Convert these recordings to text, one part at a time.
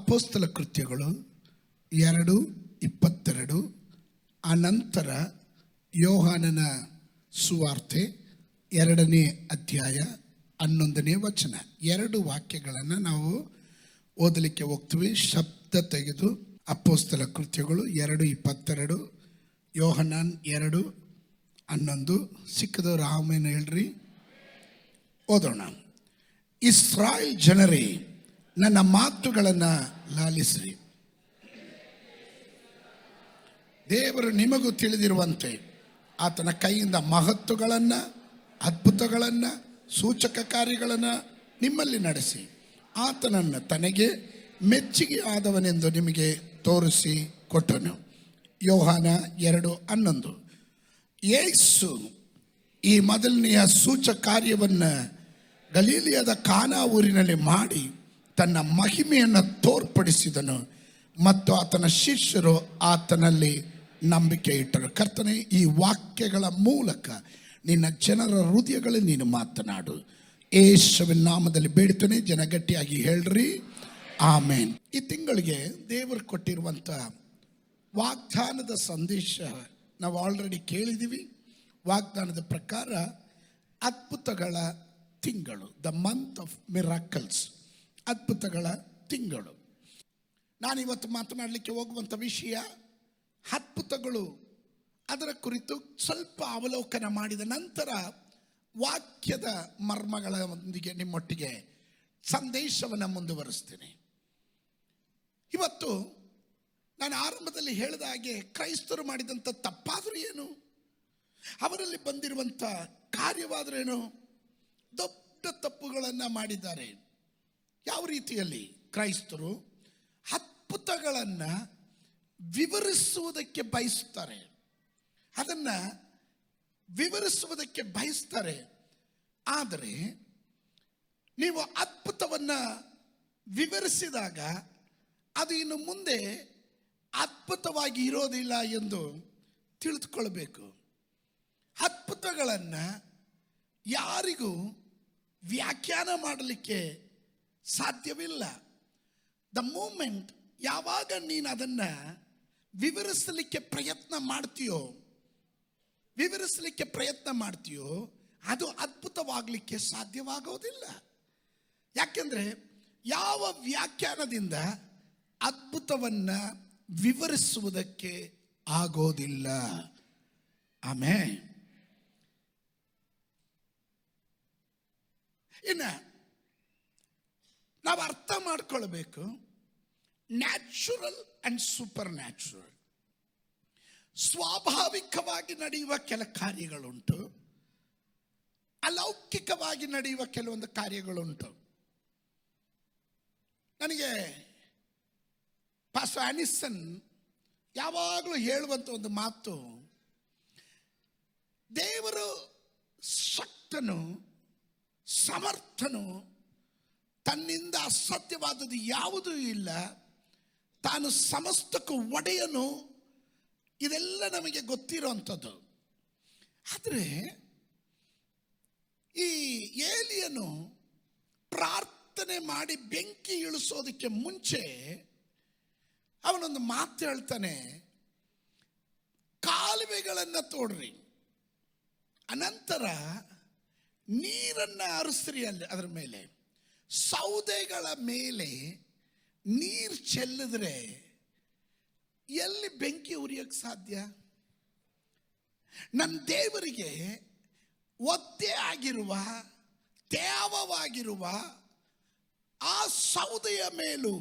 ಅಪೊಸ್ತಲ ಕೃತ್ಯಗಳು 2:22, ಅನಂತರ ಯೋಹಾನನ ಸುವಾರ್ತೆ 2ನೇ ಅಧ್ಯಾಯ 11ನೇ ವಚನ. 2 ವಾಕ್ಯಗಳನ್ನು ನಾವು ಓದಲಿಕ್ಕೆ ಹೋಗ್ತೀವಿ. ಶಬ್ದ ತೆಗೆದು ಅಪೊಸ್ತಲ ಕೃತ್ಯಗಳು 2:22, ಯೋಹಾನನ್ 2:11. ಸಿಕ್ಕದವ್ರು ಆಮೇಲೆ ಹೇಳ್ರಿ, ಓದೋಣ. ಇಸ್ರಾಯೇಲ್ ಜನರೇ, ನನ್ನ ಮಾತುಗಳನ್ನು ಲಾಲಿಸ್ರಿ. ದೇವರು ನಿಮಗೂ ತಿಳಿದಿರುವಂತೆ ಆತನ ಕೈಯಿಂದ ಮಹತ್ತುಗಳನ್ನು, ಅದ್ಭುತಗಳನ್ನು, ಸೂಚಕ ಕಾರ್ಯಗಳನ್ನು ನಿಮ್ಮಲ್ಲಿ ನಡೆಸಿ ಆತನನ್ನು ತನಗೆ ಮೆಚ್ಚುಗೆ ಆದವನೆಂದು ನಿಮಗೆ ತೋರಿಸಿ ಕೊಟ್ಟನು. ಯೋಹಾನ 2:11. ಯೇಸು ಈ ಮೊದಲನೆಯ ಸೂಚಕ ಕಾರ್ಯವನ್ನು ಗಲೀಲಿಯದ ಕಾನಾ ಊರಿನಲ್ಲಿ ಮಾಡಿ ತನ್ನ ಮಹಿಮೆಯನ್ನು ತೋರ್ಪಡಿಸಿದನು ಮತ್ತು ಆತನ ಶಿಷ್ಯರು ಆತನಲ್ಲಿ ನಂಬಿಕೆ ಇಟ್ಟರು. ಕರ್ತನೇ, ಈ ವಾಕ್ಯಗಳ ಮೂಲಕ ನಿನ್ನ ಜನರ ಹೃದಯಗಳಲ್ಲಿ ನೀನು ಮಾತನಾಡು. ಯೇಸುವಿನ ನಾಮದಲ್ಲಿ ಬೇಡ್ತೇನೆ. ಜನ ಗಟ್ಟಿಯಾಗಿ ಹೇಳ್ರಿ, ಆಮೇನ್. ಈ ತಿಂಗಳಿಗೆ ದೇವರು ಕೊಟ್ಟಿರುವಂಥ ವಾಗ್ದಾನದ ಸಂದೇಶ ನಾವು ಆಲ್ರೆಡಿ ಕೇಳಿದ್ದೀವಿ. ವಾಗ್ದಾನದ ಪ್ರಕಾರ ಅದ್ಭುತಗಳ ತಿಂಗಳು, ದ ಮಂತ್ ಆಫ್ ಮಿರಾಕಲ್ಸ್, ಅದ್ಭುತಗಳ ತಿಂಗಳು. ನಾನಿವತ್ತು ಮಾತನಾಡಲಿಕ್ಕೆ ಹೋಗುವಂಥ ವಿಷಯ ಅದ್ಭುತಗಳು. ಅದರ ಕುರಿತು ಸ್ವಲ್ಪ ಅವಲೋಕನ ಮಾಡಿದ ನಂತರ ವಾಕ್ಯದ ಮರ್ಮಗಳೊಂದಿಗೆ ನಿಮ್ಮೊಟ್ಟಿಗೆ ಸಂದೇಶವನ್ನು ಮುಂದುವರಿಸ್ತೇನೆ. ಇವತ್ತು ನಾನು ಆರಂಭದಲ್ಲಿ ಹೇಳಿದ ಹಾಗೆ ಕ್ರೈಸ್ತರು ಮಾಡಿದಂಥ ತಪ್ಪಾದರೂ ಏನು, ಅವರಲ್ಲಿ ಬಂದಿರುವಂಥ ಕಾರ್ಯವಾದ್ರೇನು, ದೊಡ್ಡ ತಪ್ಪುಗಳನ್ನು ಮಾಡಿದ್ದಾರೆ. ಯಾವ ರೀತಿಯಲ್ಲಿ ಕ್ರೈಸ್ತರು ಅದ್ಭುತಗಳನ್ನು ವಿವರಿಸುವುದಕ್ಕೆ ಬಯಸ್ತಾರೆ, ಅದನ್ನು ವಿವರಿಸುವುದಕ್ಕೆ ಬಯಸ್ತಾರೆ. ಆದರೆ ನೀವು ಅದ್ಭುತವನ್ನು ವಿವರಿಸಿದಾಗ ಅದು ಇನ್ನು ಮುಂದೆ ಅದ್ಭುತವಾಗಿ ಇರೋದಿಲ್ಲ ಎಂದು ತಿಳಿದುಕೊಳ್ಬೇಕು. ಅದ್ಭುತಗಳನ್ನು ಯಾರಿಗೂ ವ್ಯಾಖ್ಯಾನ ಮಾಡಲಿಕ್ಕೆ ಸಾಧ್ಯವಿಲ್ಲ. ದ ಮೂಮೆಂಟ್ ಯಾವಾಗ ನೀನು ಅದನ್ನು ವಿವರಿಸಲಿಕ್ಕೆ ಪ್ರಯತ್ನ ಮಾಡ್ತೀಯೋ ಅದು ಅದ್ಭುತವಾಗಲಿಕ್ಕೆ ಸಾಧ್ಯವಾಗೋದಿಲ್ಲ. ಯಾಕೆಂದರೆ ಯಾವ ವ್ಯಾಖ್ಯಾನದಿಂದ ಅದ್ಭುತವನ್ನು ವಿವರಿಸುವುದಕ್ಕೆ ಆಗೋದಿಲ್ಲ. ಆಮೇಲೆ ಇನ್ನು ನಾವು ಅರ್ಥ ಮಾಡ್ಕೊಳ್ಬೇಕು, ನ್ಯಾಚುರಲ್ ಅಂಡ್ ಸೂಪರ್ ನ್ಯಾಚುರಲ್. ಸ್ವಾಭಾವಿಕವಾಗಿ ನಡೆಯುವ ಕೆಲ ಕಾರ್ಯಗಳುಂಟು, ಅಲೌಕಿಕವಾಗಿ ನಡೆಯುವ ಕೆಲವೊಂದು ಕಾರ್ಯಗಳುಂಟು. ನನಗೆ ಪಾಸ್ಟರ್ ಆನಿಸನ್ ಯಾವಾಗಲೂ ಹೇಳುವಂಥ ಒಂದು ಮಾತು, ದೇವರು ಶಕ್ತನು, ಸಮರ್ಥನು, ತನ್ನಿಂದ ಅಸಾಧ್ಯವಾದದ್ದು ಯಾವುದೂ ಇಲ್ಲ, ತಾನು ಸಮಸ್ತಕ್ಕೂ ಒಡೆಯನು. ಇದೆಲ್ಲ ನಮಗೆ ಗೊತ್ತಿರೋವಂಥದ್ದು. ಆದರೆ ಈ ಏಲಿಯನು ಪ್ರಾರ್ಥನೆ ಮಾಡಿ ಬೆಂಕಿ ಇಳಿಸೋದಕ್ಕೆ ಮುಂಚೆ ಅವನೊಂದು ಮಾತು ಹೇಳ್ತಾನೆ, ಕಾಲುವೆಗಳನ್ನು ತೋಡ್ರಿ, ಅನಂತರ ನೀರನ್ನು ಹರಿಸ್ರಿ, ಅದರ ಮೇಲೆ ಸೌದೆಗಳ ಮೇಲೆ ನೀರು ಚೆಲ್ಲಿದ್ರೆ ಎಲ್ಲಿ ಬೆಂಕಿ ಉರಿಯೋಕ್ಕೆ ಸಾಧ್ಯ? ನನ್ನ ದೇವರಿಗೆ ಒದ್ದೆ ಆಗಿರುವ, ತೇವವಾಗಿರುವ ಆ ಸೌದೆಯ ಮೇಲೂ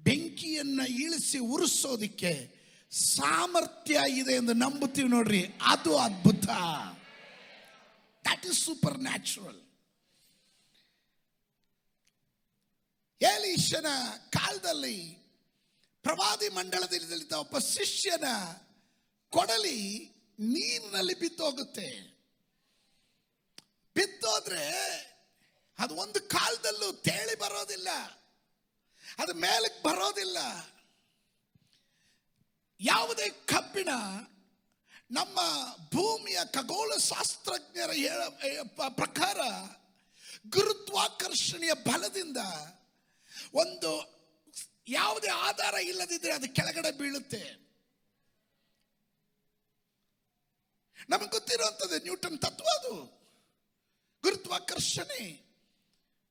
ಬೆಂಕಿಯನ್ನು ಇಳಿಸಿ ಉರಿಸೋದಿಕ್ಕೆ ಸಾಮರ್ಥ್ಯ ಇದೆ ಎಂದು ನಂಬುತ್ತೀವಿ ನೋಡ್ರಿ. ಅದು ಅದ್ಭುತ. That is supernatural. ಎಲೀಷನ ಕಾಲದಲ್ಲಿ ಪ್ರವಾದಿ ಮಂಡಲದಲ್ಲಿದ್ದ ಒಬ್ಬ ಶಿಷ್ಯನ ಕೊಡಲಿ ನೀರಿನಲ್ಲಿ ಬಿದ್ದೋಗುತ್ತೆ. ಬಿದ್ದೋದ್ರೆ ಅದು ಒಂದು ಕಾಲದಲ್ಲೂ ತೇಳಿ ಬರೋದಿಲ್ಲ, ಅದು ಮೇಲಕ್ಕೆ ಬರೋದಿಲ್ಲ. ಯಾವುದೇ ಕಬ್ಬಿಣ ನಮ್ಮ ಭೂಮಿಯ ಖಗೋಳ ಶಾಸ್ತ್ರಜ್ಞರ ಪ್ರಕಾರ ಗುರುತ್ವಾಕರ್ಷಣೆಯ ಬಲದಿಂದ ಒಂದು ಯಾವುದೇ ಆಧಾರ ಇಲ್ಲದಿದ್ರೆ ಅದು ಕೆಳಗಡೆ ಬೀಳುತ್ತೆ. ನಮಗೆ ಗೊತ್ತಿರುವಂಥದ್ದು ನ್ಯೂಟನ್ ತತ್ವ, ಅದು ಗುರುತ್ವಾಕರ್ಷಣೆ,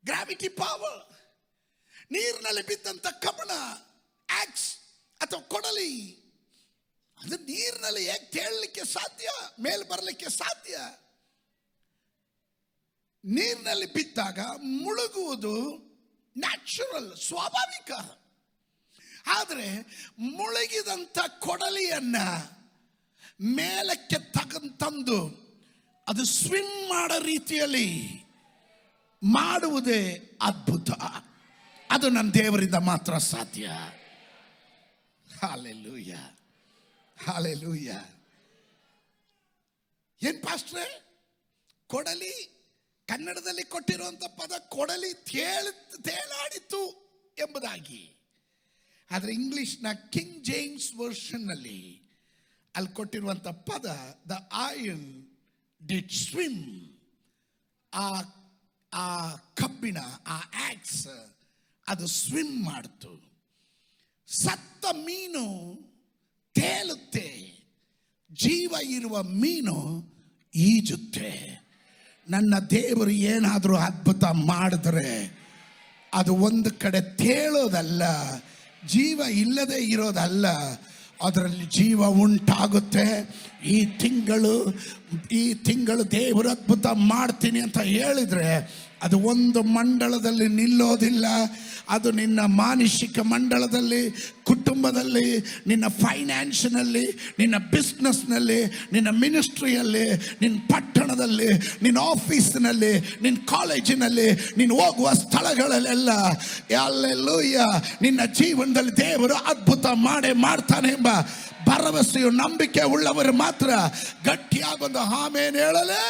ಗ್ರಾವಿಟಿ ಪವರ್. ನೀರಿನಲ್ಲಿ ಬಿದ್ದಂತ ಕಬ್ಬಣ, ಆಕ್ಸ್ ಅಥವಾ ಕೊಡಲಿ, ಅದು ನೀರಿನಲ್ಲಿ ಹೇಗೆ ತೇಳಲಿಕ್ಕೆ ಸಾಧ್ಯ, ಮೇಲ್ ಬರಲಿಕ್ಕೆ ಸಾಧ್ಯ? ನೀರಿನಲ್ಲಿ ಬಿದ್ದಾಗ ಮುಳುಗುವುದು ನ್ಯಾಚುರಲ್, ಸ್ವಾಭಾವಿಕ. ಆದರೆ ಮುಳುಗಿದಂಥ ಕೊಡಲಿಯನ್ನ ಮೇಲಕ್ಕೆ ತಂದು ಅದು ಸ್ವಿಮ್ ಮಾಡೋ ರೀತಿಯಲ್ಲಿ ಮಾಡುವುದೇ ಅದ್ಭುತ. ಅದು ನನ್ನ ದೇವರಿಂದ ಮಾತ್ರ ಸಾಧ್ಯ. Hallelujah, hallelujah. ಏನ್ ಪಾಸ್ಟ್ರೆ, ಕೊಡಲಿ ಕನ್ನಡದಲ್ಲಿ ಕೊಟ್ಟಿರುವಂತ ಪದ ಕೊಡಲಿ ತೇಲಾಡಿತು ಎಂಬುದಾಗಿ. ಆದರೆ ಇಂಗ್ಲಿಷ್ನ ಕಿಂಗ್ ಜೇಮ್ಸ್ ವರ್ಷನ್ ನಲ್ಲಿ ಅಲ್ಲಿ ಕೊಟ್ಟಿರುವಂತ ಪದ ದ ಐರನ್ ಡಿಡ್ ಸ್ವಿಮ್. ಆ ಕಬ್ಬಿಣ, ಆ ಆಕ್ಸ್ ಅದು ಸ್ವಿಮ್ ಮಾಡ್ತು. ಸತ್ತ ಮೀನು ತೇಲುತ್ತೆ, ಜೀವ ಇರುವ ಮೀನು ಈಜುತ್ತೆ. ನನ್ನ ದೇವರು ಏನಾದರೂ ಅದ್ಭುತ ಮಾಡಿದ್ರೆ ಅದು ಒಂದು ಕಡೆ ತೇಳೋದಲ್ಲ, ಜೀವ ಇಲ್ಲದೆ ಇರೋದಲ್ಲ, ಅದರಲ್ಲಿ ಜೀವ ಉಂಟಾಗುತ್ತೆ. ಈ ತಿಂಗಳು ದೇವರು ಅದ್ಭುತ ಮಾಡ್ತೀನಿ ಅಂತ ಹೇಳಿದ್ರೆ ಅದು ಒಂದು ಮಂಡಳದಲ್ಲಿ ನಿಲ್ಲೋದಿಲ್ಲ. ಅದು ನಿನ್ನ ಮಾನಸಿಕ ಮಂಡಳದಲ್ಲಿ, ಕುಟುಂಬದಲ್ಲಿ, ನಿನ್ನ ಫೈನಾನ್ಷಿನಲ್ಲಿ, ನಿನ್ನ ಬಿಸ್ನೆಸ್ನಲ್ಲಿ, ನಿನ್ನ ಮಿನಿಸ್ಟ್ರಿಯಲ್ಲಿ, ನಿನ್ನ ಪಟ್ಟಣದಲ್ಲಿ, ನಿನ್ನ ಆಫೀಸಿನಲ್ಲಿ, ನಿನ್ನ ಕಾಲೇಜಿನಲ್ಲಿ, ನೀನು ಹೋಗುವ ಸ್ಥಳಗಳಲ್ಲೆಲ್ಲ ಅಲ್ಲೆಲ್ಲೂಯ್ಯ ನಿನ್ನ ಜೀವನದಲ್ಲಿ ದೇವರು ಅದ್ಭುತ ಮಾಡೇ ಮಾಡ್ತಾನೆ ಎಂಬ ಭರವಸೆಯು ನಂಬಿಕೆ ಉಳ್ಳವರು ಮಾತ್ರ ಗಟ್ಟಿಯಾಗೊಂದು ಆಮೆನ್ ಹೇಳಲೇ.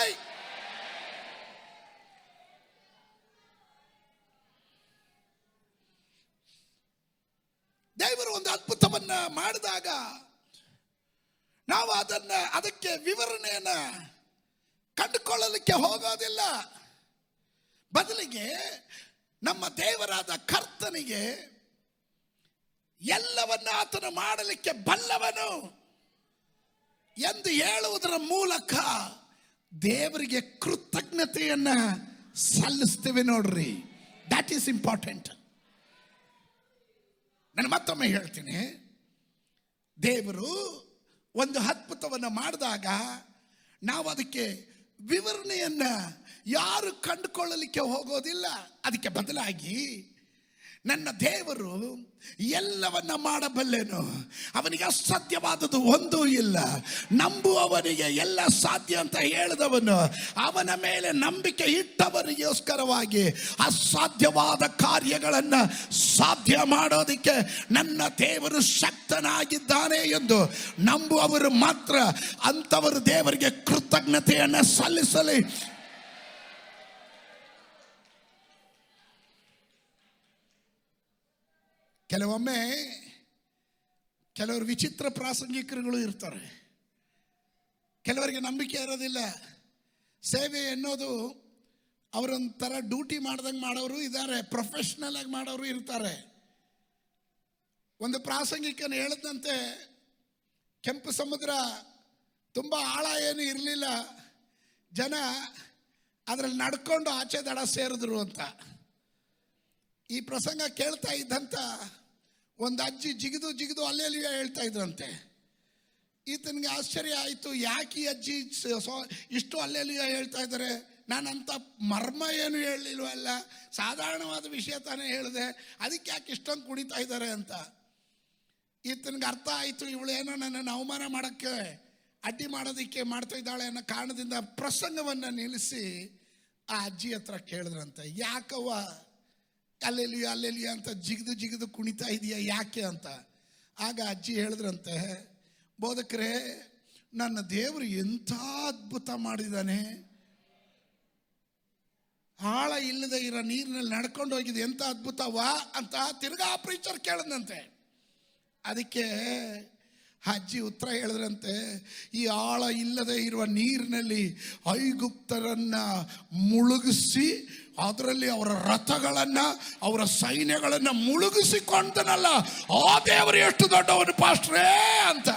ದೇವರು ಒಂದು ಅದ್ಭುತವನ್ನ ಮಾಡಿದಾಗ ನಾವು ಅದಕ್ಕೆ ವಿವರಣೆಯನ್ನ ಕಂಡುಕೊಳ್ಳಲಿಕ್ಕೆ ಹೋಗೋದಿಲ್ಲ. ಬದಲಿಗೆ ನಮ್ಮ ದೇವರಾದ ಕರ್ತನಿಗೆ ಎಲ್ಲವನ್ನ ಆತನು ಮಾಡಲಿಕ್ಕೆ ಬಲ್ಲವನು ಎಂದು ಹೇಳುವುದರ ಮೂಲಕ ದೇವರಿಗೆ ಕೃತಜ್ಞತೆಯನ್ನ ಸಲ್ಲಿಸ್ತೇವೆ. ನೋಡ್ರಿ, ದಟ್ ಈಸ್ ಇಂಪಾರ್ಟೆಂಟ್. ನಾನು ಮತ್ತೊಮ್ಮೆ ಹೇಳ್ತೀನಿ, ದೇವರು ಒಂದು ಅದ್ಭುತವನ್ನು ಮಾಡಿದಾಗ ನಾವು ಅದಕ್ಕೆ ವಿವರಣೆಯನ್ನ ಯಾರು ಕಂಡುಕೊಳ್ಳಲಿಕ್ಕೆ ಹೋಗೋದಿಲ್ಲ. ಅದಕ್ಕೆ ಬದಲಾಗಿ ನನ್ನ ದೇವರು ಎಲ್ಲವನ್ನ ಮಾಡಬಲ್ಲೆನು, ಅವನಿಗೆ ಅಸಾಧ್ಯವಾದದ್ದು ಒಂದೂ ಇಲ್ಲ, ನಂಬುವವನಿಗೆ ಎಲ್ಲ ಸಾಧ್ಯ ಅಂತ ಹೇಳಿದವನು, ಅವನ ಮೇಲೆ ನಂಬಿಕೆ ಇಟ್ಟವರಿಗೋಸ್ಕರವಾಗಿ ಅಸಾಧ್ಯವಾದ ಕಾರ್ಯಗಳನ್ನು ಸಾಧ್ಯ ಮಾಡೋದಕ್ಕೆ ನನ್ನ ದೇವರು ಶಕ್ತನಾಗಿದ್ದಾನೆ ಎಂದು ನಂಬುವವರು ಮಾತ್ರ ಅಂಥವರು ದೇವರಿಗೆ ಕೃತಜ್ಞತೆಯನ್ನು ಸಲ್ಲಿಸಲಿ. ಕೆಲವರು ವಿಚಿತ್ರ ಪ್ರಾಸಂಗಿಕರುಗಳು ಇರ್ತಾರೆ. ಕೆಲವರಿಗೆ ನಂಬಿಕೆ ಇರೋದಿಲ್ಲ. ಸೇವೆ ಎನ್ನೋದು ಅವರೊಂಥರ ಡ್ಯೂಟಿ ಮಾಡ್ದಂಗೆ ಮಾಡೋರು ಇದ್ದಾರೆ, ಪ್ರೊಫೆಷ್ನಲ್ ಆಗಿ ಮಾಡೋರು ಇರ್ತಾರೆ. ಒಂದು ಪ್ರಾಸಂಗಿಕನ ಹೇಳಿದಂತೆ, ಕೆಂಪು ಸಮುದ್ರ ತುಂಬ ಆಳ ಏನು ಇರಲಿಲ್ಲ, ಜನ ಅದರಲ್ಲಿ ನಡ್ಕೊಂಡು ಆಚೆ ದಡ ಸೇರಿದ್ರು ಅಂತ. ಈ ಪ್ರಸಂಗ ಕೇಳ್ತಾ ಇದ್ದಂತ ಒಂದು ಅಜ್ಜಿ ಜಿಗಿದು ಅಲ್ಲೆಲ್ಲಿಯೋ ಹೇಳ್ತಾ ಇದ್ರಂತೆ. ಈತನಿಗೆ ಆಶ್ಚರ್ಯ ಆಯಿತು, ಯಾಕೆ ಈ ಅಜ್ಜಿ ಇಷ್ಟು ಅಲ್ಲೆಲ್ಲಿಯೋ ಹೇಳ್ತಾ ಇದ್ದಾರೆ, ನಾನಂತ ಮರ್ಮ ಏನು ಹೇಳಲಿಲ್ವಲ್ಲ, ಸಾಧಾರಣವಾದ ವಿಷಯ ತಾನೇ ಹೇಳಿದೆ, ಅದಕ್ಕೆ ಯಾಕೆ ಇಷ್ಟೊಂದು ಕುಣಿತಾ ಇದ್ದಾರೆ ಅಂತ. ಈತನಿಗೆ ಅರ್ಥ ಆಯಿತು, ಇವಳೇನೋ ನನ್ನನ್ನು ಅವಮಾನ ಮಾಡೋಕ್ಕೆ ಅಡ್ಡಿ ಮಾಡೋದಕ್ಕೆ ಮಾಡ್ತಾ ಇದ್ದಾಳೆ ಅನ್ನೋ ಕಾರಣದಿಂದ ಪ್ರಸಂಗವನ್ನು ನಿಲ್ಲಿಸಿ ಆ ಅಜ್ಜಿ ಹತ್ರ ಕೇಳಿದ್ರಂತೆ, ಯಾಕವ್ವ ಅಲ್ಲೆಲ್ಲಿಯ ಅಂತ ಜಿಗಿದು ಕುಣಿತಾ ಇದೆಯಾ, ಯಾಕೆ ಅಂತ. ಆಗ ಅಜ್ಜಿ ಹೇಳಿದ್ರಂತೆ, ಬೋಧಕರೇ, ನನ್ನ ದೇವರು ಎಂಥ ಅದ್ಭುತ ಮಾಡಿದ್ದಾನೆ, ಆಳ ಇಲ್ಲದೆ ಇರೋ ನೀರಿನಲ್ಲಿ ನಡ್ಕೊಂಡು ಹೋಗಿದೆ, ಎಂಥ ಅದ್ಭುತವಾ ಅಂತ ತಿರ್ಗಾ ಪ್ರೀಚರ್ ಕೇಳಿದಂತೆ. ಅದಕ್ಕೆ ಅಜ್ಜಿ ಉತ್ತರ ಹೇಳಿದ್ರಂತೆ, ಈ ಆಳ ಇಲ್ಲದೆ ಇರುವ ನೀರಿನಲ್ಲಿ ಐಗುಪ್ತರನ್ನ ಮುಳುಗಿಸಿ ಅದರಲ್ಲಿ ಅವರ ರಥಗಳನ್ನ ಅವರ ಸೈನ್ಯಗಳನ್ನ ಮುಳುಗಿಸಿಕೊಂಡನಲ್ಲ, ಆ ದೇವರು ಎಷ್ಟು ದೊಡ್ಡವನು ಪಾಸ್ಟ್ರೇ ಅಂತ.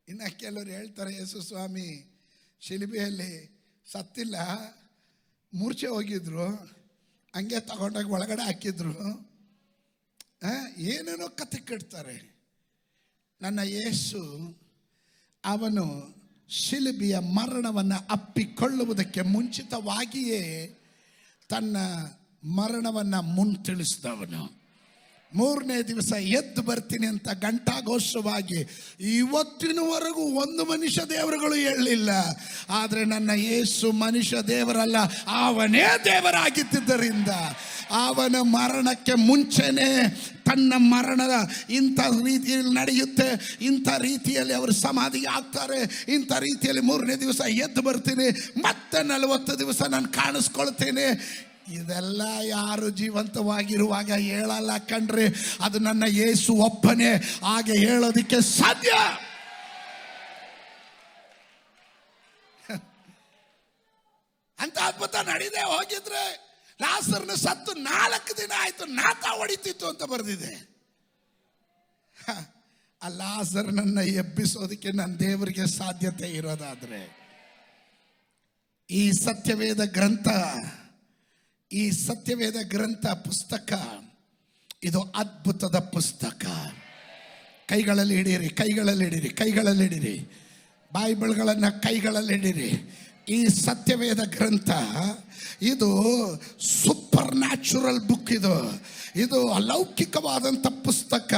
ಇನ್ನು ಕೆಲವರು ಹೇಳ್ತಾರೆ, ಯೇಸು ಸ್ವಾಮಿ ಶಿಲುಬೆಯಲ್ಲಿ ಸತ್ತಿಲ್ಲ, ಮೂರ್ಛೆ ಹೋಗಿದ್ರು, ಹಂಗೆ ತಗೊಂಡೋಗಿ ಒಳಗಡೆ ಹಾಕಿದ್ರು, ಏನೇನೋ ಕತೆ ಕಟ್ತಾರೆ. ನನ್ನ ಯೇಸು ಅವನು ಶಿಲುಬೆಯ ಮರಣವನ್ನು ಅಪ್ಪಿಕೊಳ್ಳುವುದಕ್ಕೆ ಮುಂಚಿತವಾಗಿಯೇ ತನ್ನ ಮರಣವನ್ನು ತಿಳಿಸಿದವನು. 3ನೇ ದಿವಸ ಎದ್ದು ಬರ್ತೀನಿ ಅಂತ ಘಂಟಾಘೋಷವಾಗಿ ಇವತ್ತಿನವರೆಗೂ ಒಂದು ಮನುಷ್ಯ ದೇವರುಗಳು ಹೇಳಲಿಲ್ಲ. ಆದರೆ ನನ್ನ ಯೇಸು ಮನುಷ್ಯ ದೇವರಲ್ಲ, ಅವನೇ ದೇವರಾಗಿದ್ದರಿಂದ ಅವನ ಮರಣಕ್ಕೆ ಮುಂಚೆನೇ ತನ್ನ ಮರಣದ ಇಂಥ ರೀತಿಯಲ್ಲಿ ನಡೆಯುತ್ತೆ, ಇಂಥ ರೀತಿಯಲ್ಲಿ ಅವರು ಸಮಾಧಿಗೆ ಆಗ್ತಾರೆ, ಇಂಥ ರೀತಿಯಲ್ಲಿ 3ನೇ ದಿವಸ ಎದ್ದು ಬರ್ತೀನಿ, ಮತ್ತೆ 40 ದಿವಸ ನಾನು ಕಾಣಿಸ್ಕೊಳ್ತೇನೆ. ಇದೆಲ್ಲ ಯಾರು ಜೀವಂತವಾಗಿರುವಾಗ ಹೇಳಲ್ಲ ಕಣ್ರಿ. ಅದು ನನ್ನ ಯೇಸು ಒಬ್ಬನೇ ಹಾಗೆ ಹೇಳೋದಿಕ್ಕೆ ಸಾಧ್ಯ. ಅಂತ ಅದ್ಭುತ ನಡೀದೆ ಹೋಗಿದ್ರೆ ಲಾಸರ್ನ ಸತ್ತು 4 ದಿನ ಆಯ್ತು, ನಾತ ಹೊಡಿತಿತ್ತು ಅಂತ ಬರೆದಿದೆ. ಆ ಲಾಸರ್ನನ್ನ ಎಬ್ಬಿಸೋದಕ್ಕೆ ನನ್ನ ದೇವರಿಗೆ ಸಾಧ್ಯತೆ ಇರೋದಾದ್ರೆ ಈ ಸತ್ಯವೇದ ಗ್ರಂಥ ಪುಸ್ತಕ ಇದು ಅದ್ಭುತದ ಪುಸ್ತಕ. ಕೈಗಳಲ್ಲಿ ಹಿಡೀರಿ ಬೈಬಲ್ಗಳನ್ನು ಕೈಗಳಲ್ಲಿ ಹಿಡೀರಿ. ಈ ಸತ್ಯವೇದ ಗ್ರಂಥ ಇದು ಸೂಪರ್ ನ್ಯಾಚುರಲ್ ಬುಕ್. ಇದು ಅಲೌಕಿಕವಾದಂಥ ಪುಸ್ತಕ.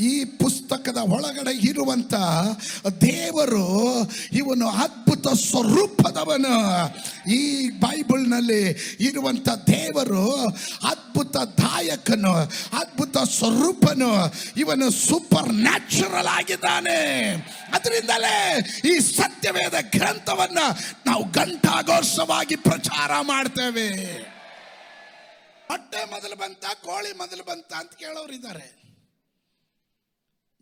ಈ ಪುಸ್ತಕದ ಒಳಗಡೆ ಇರುವಂಥ ದೇವರು ಇವನು ಅದ್ಭುತ ಸ್ವರೂಪದವನು. ಈ ಬೈಬಲ್ನಲ್ಲಿ ಇರುವಂಥ ದೇವರು ಅದ್ಭುತ ದಾಯಕನು, ಅದ್ಭುತ ಸ್ವರೂಪನು. ಇವನು ಸೂಪರ್ ನ್ಯಾಚುರಲ್ ಆಗಿದ್ದಾನೆ. ಅದರಿಂದಲೇ ಈ ಸತ್ಯವೇದ ಗ್ರಂಥವನ್ನ ನಾವು ಘಂಟಾಘೋಷವಾಗಿ ಪ್ರಚಾರ ಮಾಡ್ತೇವೆ. ಮೊಟ್ಟೆ ಮೊದಲು ಬಂತ, ಕೋಳಿ ಮೊದಲು ಬಂತ ಅಂತ ಕೇಳೋರು ಇದ್ದಾರೆ.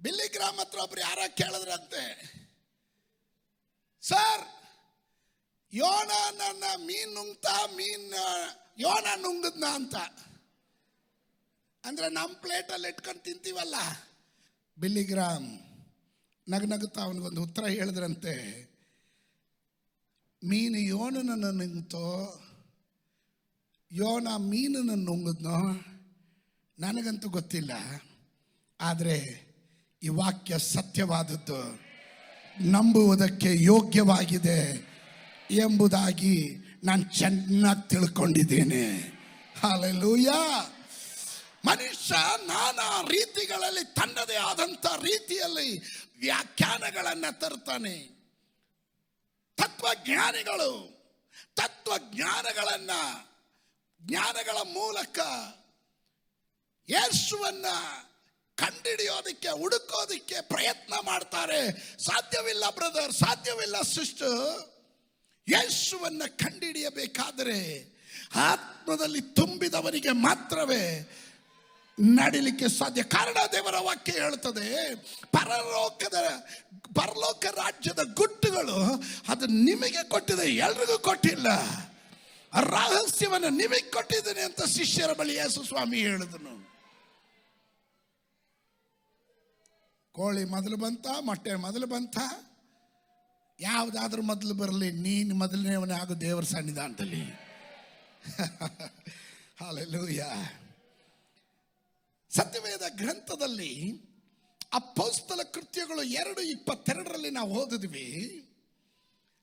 ಬಿಲ್ಲಿಗ್ರಾಮ್ ಹತ್ರ ಒಬ್ರು ಯಾರ ಕೇಳಿದ್ರಂತೆ, ಸರ್ ಯೋನ ನನ್ನ ಯೋನ ನುಂಗದ್ನ ಅಂತ. ಅಂದ್ರೆ ನಮ್ಮ ಪ್ಲೇಟಲ್ಲಿ ಇಟ್ಕೊಂಡು ತಿಂತೀವಲ್ಲ. ಬಿಲ್ಲಿಗ್ರಾಮ್ ನಗುತ್ತಾ ಅವನಿಗೊಂದು ಉತ್ತರ ಹೇಳಿದ್ರಂತೆ, ಮೀನು ಯೋನನನ್ನು ನುಂಗ್ತೋ ಯೋನ ಮೀನನ್ನು ನುಂಗಿದ್ನೋ ನನಗಂತೂ ಗೊತ್ತಿಲ್ಲ. ಆದರೆ ಈ ವಾಕ್ಯ ಸತ್ಯವಾದದ್ದು, ನಂಬುವುದಕ್ಕೆ ಯೋಗ್ಯವಾಗಿದೆ ಎಂಬುದಾಗಿ ನಾನು ಚೆನ್ನಾಗಿ ತಿಳ್ಕೊಂಡಿದ್ದೇನೆ. ಹಲ್ಲೆಲೂಯಾ. ಮನುಷ್ಯ ನಾನಾ ರೀತಿಗಳಲ್ಲಿ ತನ್ನದೇ ಆದಂಥ ರೀತಿಯಲ್ಲಿ ವ್ಯಾಖ್ಯಾನಗಳನ್ನು ತರ್ತಾನೆ. ಜ್ಞಾನಗಳ ಮೂಲಕ ಯೇಸುವನ್ನ ಕಂಡುಹಿಡಿಯೋದಕ್ಕೆ ಹುಡುಕೋದಕ್ಕೆ ಪ್ರಯತ್ನ ಮಾಡ್ತಾರೆ. ಸಾಧ್ಯವಿಲ್ಲ ಬ್ರದರ್, ಸಾಧ್ಯವಿಲ್ಲ ಸಿಸ್ಟರ್. ಯೇಸುವನ್ನ ಕಂಡುಹಿಡಿಯಬೇಕಾದರೆ ಆತ್ಮದಲ್ಲಿ ತುಂಬಿದವನಿಗೆ ಮಾತ್ರವೇ ನಡಿಲಿಕ್ಕೆ ಸಾಧ್ಯ. ಕಾರಣ ದೇವರ ವಾಕ್ಯ ಹೇಳ್ತದೆ, ಪರಲೋಕ ರಾಜ್ಯದ ಗುಟ್ಟುಗಳು ಅದು ನಿಮಗೆ ಕೊಟ್ಟಿದೆ, ಎಲ್ರಿಗೂ ಕೊಟ್ಟಿಲ್ಲ. ರಹಸ್ಯವನ್ನು ನಿಮಗೆ ಕೊಟ್ಟಿದ್ದೇನೆ ಅಂತ ಶಿಷ್ಯರ ಬಳಿ ಯೇಸು ಸ್ವಾಮಿ ಹೇಳಿದನು. ಕೋಳಿ ಮೊದಲು ಬಂತ, ಮೊಟ್ಟೆ ಮೊದಲು ಬಂತ, ಯಾವುದಾದ್ರೂ ಮೊದಲು ಬರಲಿ, ನೀನು ಮೊದಲನೇವನೇ ಆಗು ದೇವರ ಸನ್ನಿಧಾನದಲ್ಲಿ. ಹಲ್ಲೆಲೂಯಾ. ಸತ್ಯವೇದ ಗ್ರಂಥದಲ್ಲಿ ಅಪೊಸ್ತಲ ಕೃತ್ಯಗಳು 2:22 ನಾವು ಓದಿದ್ವಿ.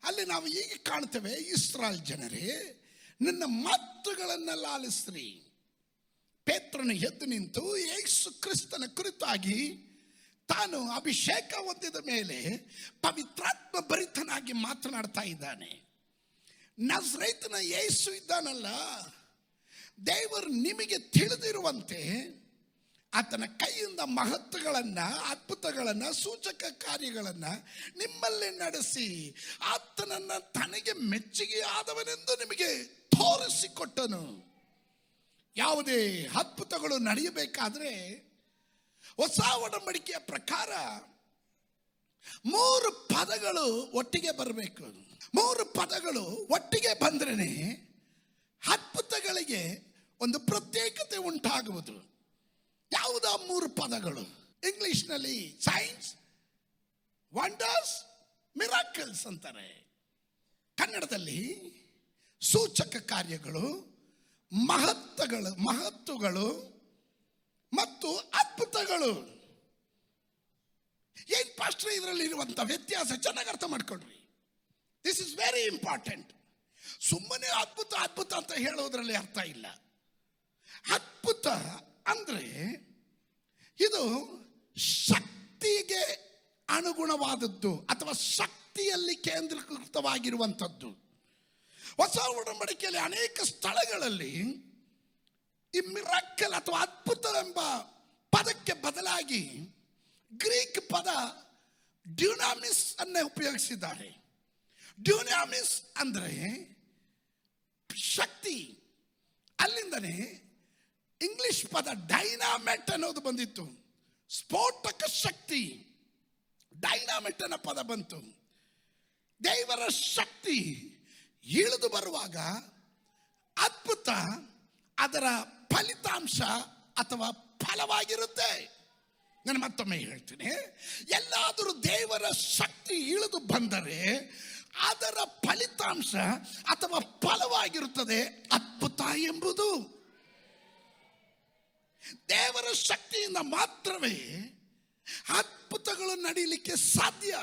ಅಲ್ಲಿ ನಾವು ಹೀಗೆ ಕಾಣ್ತೇವೆ, ಇಸ್ರಾಯೇಲ್ ಜನರೇ ನಿನ್ನ ಮಾತುಗಳನ್ನೆಲ್ಲ ಆಲಿಸ್ರಿ. ಪೇತ್ರನು ಎದ್ದು ನಿಂತು ಯೇಸು ಕ್ರಿಸ್ತನ ಕುರಿತಾಗಿ ತಾನು ಅಭಿಷೇಕ ಹೊಂದಿದ ಮೇಲೆ ಪವಿತ್ರಾತ್ಮ ಭರಿತನಾಗಿ ಮಾತನಾಡ್ತಾ ಇದ್ದಾನೆ. ನಜರೇತಿನ ಯೇಸು ಇದ್ದಾನಲ್ಲ, ದೇವರು ನಿಮಗೆ ತಿಳಿದಿರುವಂತೆ ಆತನ ಕೈಯಿಂದ ಮಹತ್ವಗಳನ್ನು, ಅದ್ಭುತಗಳನ್ನು, ಸೂಚಕ ಕಾರ್ಯಗಳನ್ನು ನಿಮ್ಮಲ್ಲಿ ನಡೆಸಿ ಆತನನ್ನು ತನಗೆ ಮೆಚ್ಚುಗೆ ಆದವನೆಂದು ನಿಮಗೆ ತೋರಿಸಿಕೊಟ್ಟನು. ಯಾವುದೇ ಅದ್ಭುತಗಳು ನಡೆಯಬೇಕಾದ್ರೆ ಹೊಸ ಒಡಂಬಡಿಕೆಯ ಪ್ರಕಾರ 3 ಪದಗಳು ಒಟ್ಟಿಗೆ ಬರಬೇಕು. 3 ಪದಗಳು ಒಟ್ಟಿಗೆ ಬಂದ್ರೇನೆ ಅದ್ಭುತಗಳಿಗೆ ಒಂದು ಪ್ರತ್ಯೇಕತೆ ಉಂಟಾಗುವುದು. ಯಾವುದ 3 ಪದಗಳು? ಇಂಗ್ಲಿಷ್ನಲ್ಲಿ ಸೈನ್ಸ್, ವಂಡರ್ಸ್, ಮಿರಾಕಲ್ಸ್ ಅಂತಾರೆ. ಕನ್ನಡದಲ್ಲಿ ಸೂಚಕ ಕಾರ್ಯಗಳು, ಮಹತ್ತುಗಳು ಮತ್ತು ಅದ್ಭುತಗಳು. ಏನ್ ಪಾಸ್ಟರ್ ಇದರಲ್ಲಿ ಇರುವಂತ ವ್ಯತ್ಯಾಸ? ಚೆನ್ನಾಗಿ ಅರ್ಥ ಮಾಡ್ಕೊಳ್ರಿ. This is very important. ಸುಮ್ಮನೆ ಅದ್ಭುತ ಅಂತ ಹೇಳೋದ್ರಲ್ಲಿ ಅರ್ಥ ಇಲ್ಲ. ಅದ್ಭುತ ಅಂದ್ರೆ ಇದು ಶಕ್ತಿಗೆ ಅನುಗುಣವಾದದ್ದು ಅಥವಾ ಶಕ್ತಿಯಲ್ಲಿ ಕೇಂದ್ರೀಕೃತವಾಗಿರುವಂಥದ್ದು. ಹೊಸ ಒಡಂಬಡಿಕೆಯಲ್ಲಿ ಅನೇಕ ಸ್ಥಳಗಳಲ್ಲಿ ಈ ಮಿರಾಕಲ್ ಅಥವಾ ಅದ್ಭುತ ಎಂಬ ಪದಕ್ಕೆ ಬದಲಾಗಿ ಗ್ರೀಕ್ ಪದ ಡ್ಯೂನಾಮಿಸ್ ಅನ್ನೇ ಉಪಯೋಗಿಸಿದ್ದಾರೆ. ಡ್ಯೂನಾಮಿಸ್ ಅಂದ್ರೆ ಶಕ್ತಿ. ಅಲ್ಲಿಂದನೇ ಇಂಗ್ಲಿಷ್ ಪದ ಡೈನಾಮೆಟ್ ಅನ್ನೋದು ಬಂದಿತ್ತು. ಸ್ಫೋಟಕ ಶಕ್ತಿ, ಡೈನಾಮೆಟ್ ಅನ್ನೋ ಪದ ಬಂತು. ದೇವರ ಶಕ್ತಿ ಇಳಿದು ಬರುವಾಗ ಅದ್ಭುತ ಅದರ ಫಲಿತಾಂಶ ಅಥವಾ ಫಲವಾಗಿರುತ್ತೆ. ನಾನು ಮತ್ತೊಮ್ಮೆ ಹೇಳ್ತೀನಿ, ಎಲ್ಲಾದರೂ ದೇವರ ಶಕ್ತಿ ಇಳಿದು ಬಂದರೆ ಅದರ ಫಲಿತಾಂಶ ಅಥವಾ ಫಲವಾಗಿರುತ್ತದೆ ಅದ್ಭುತ ಎಂಬುದು. ದೇವರ ಶಕ್ತಿಯಿಂದ ಮಾತ್ರವೇ ಅದ್ಭುತಗಳು ನಡೀಲಿಕ್ಕೆ ಸಾಧ್ಯ.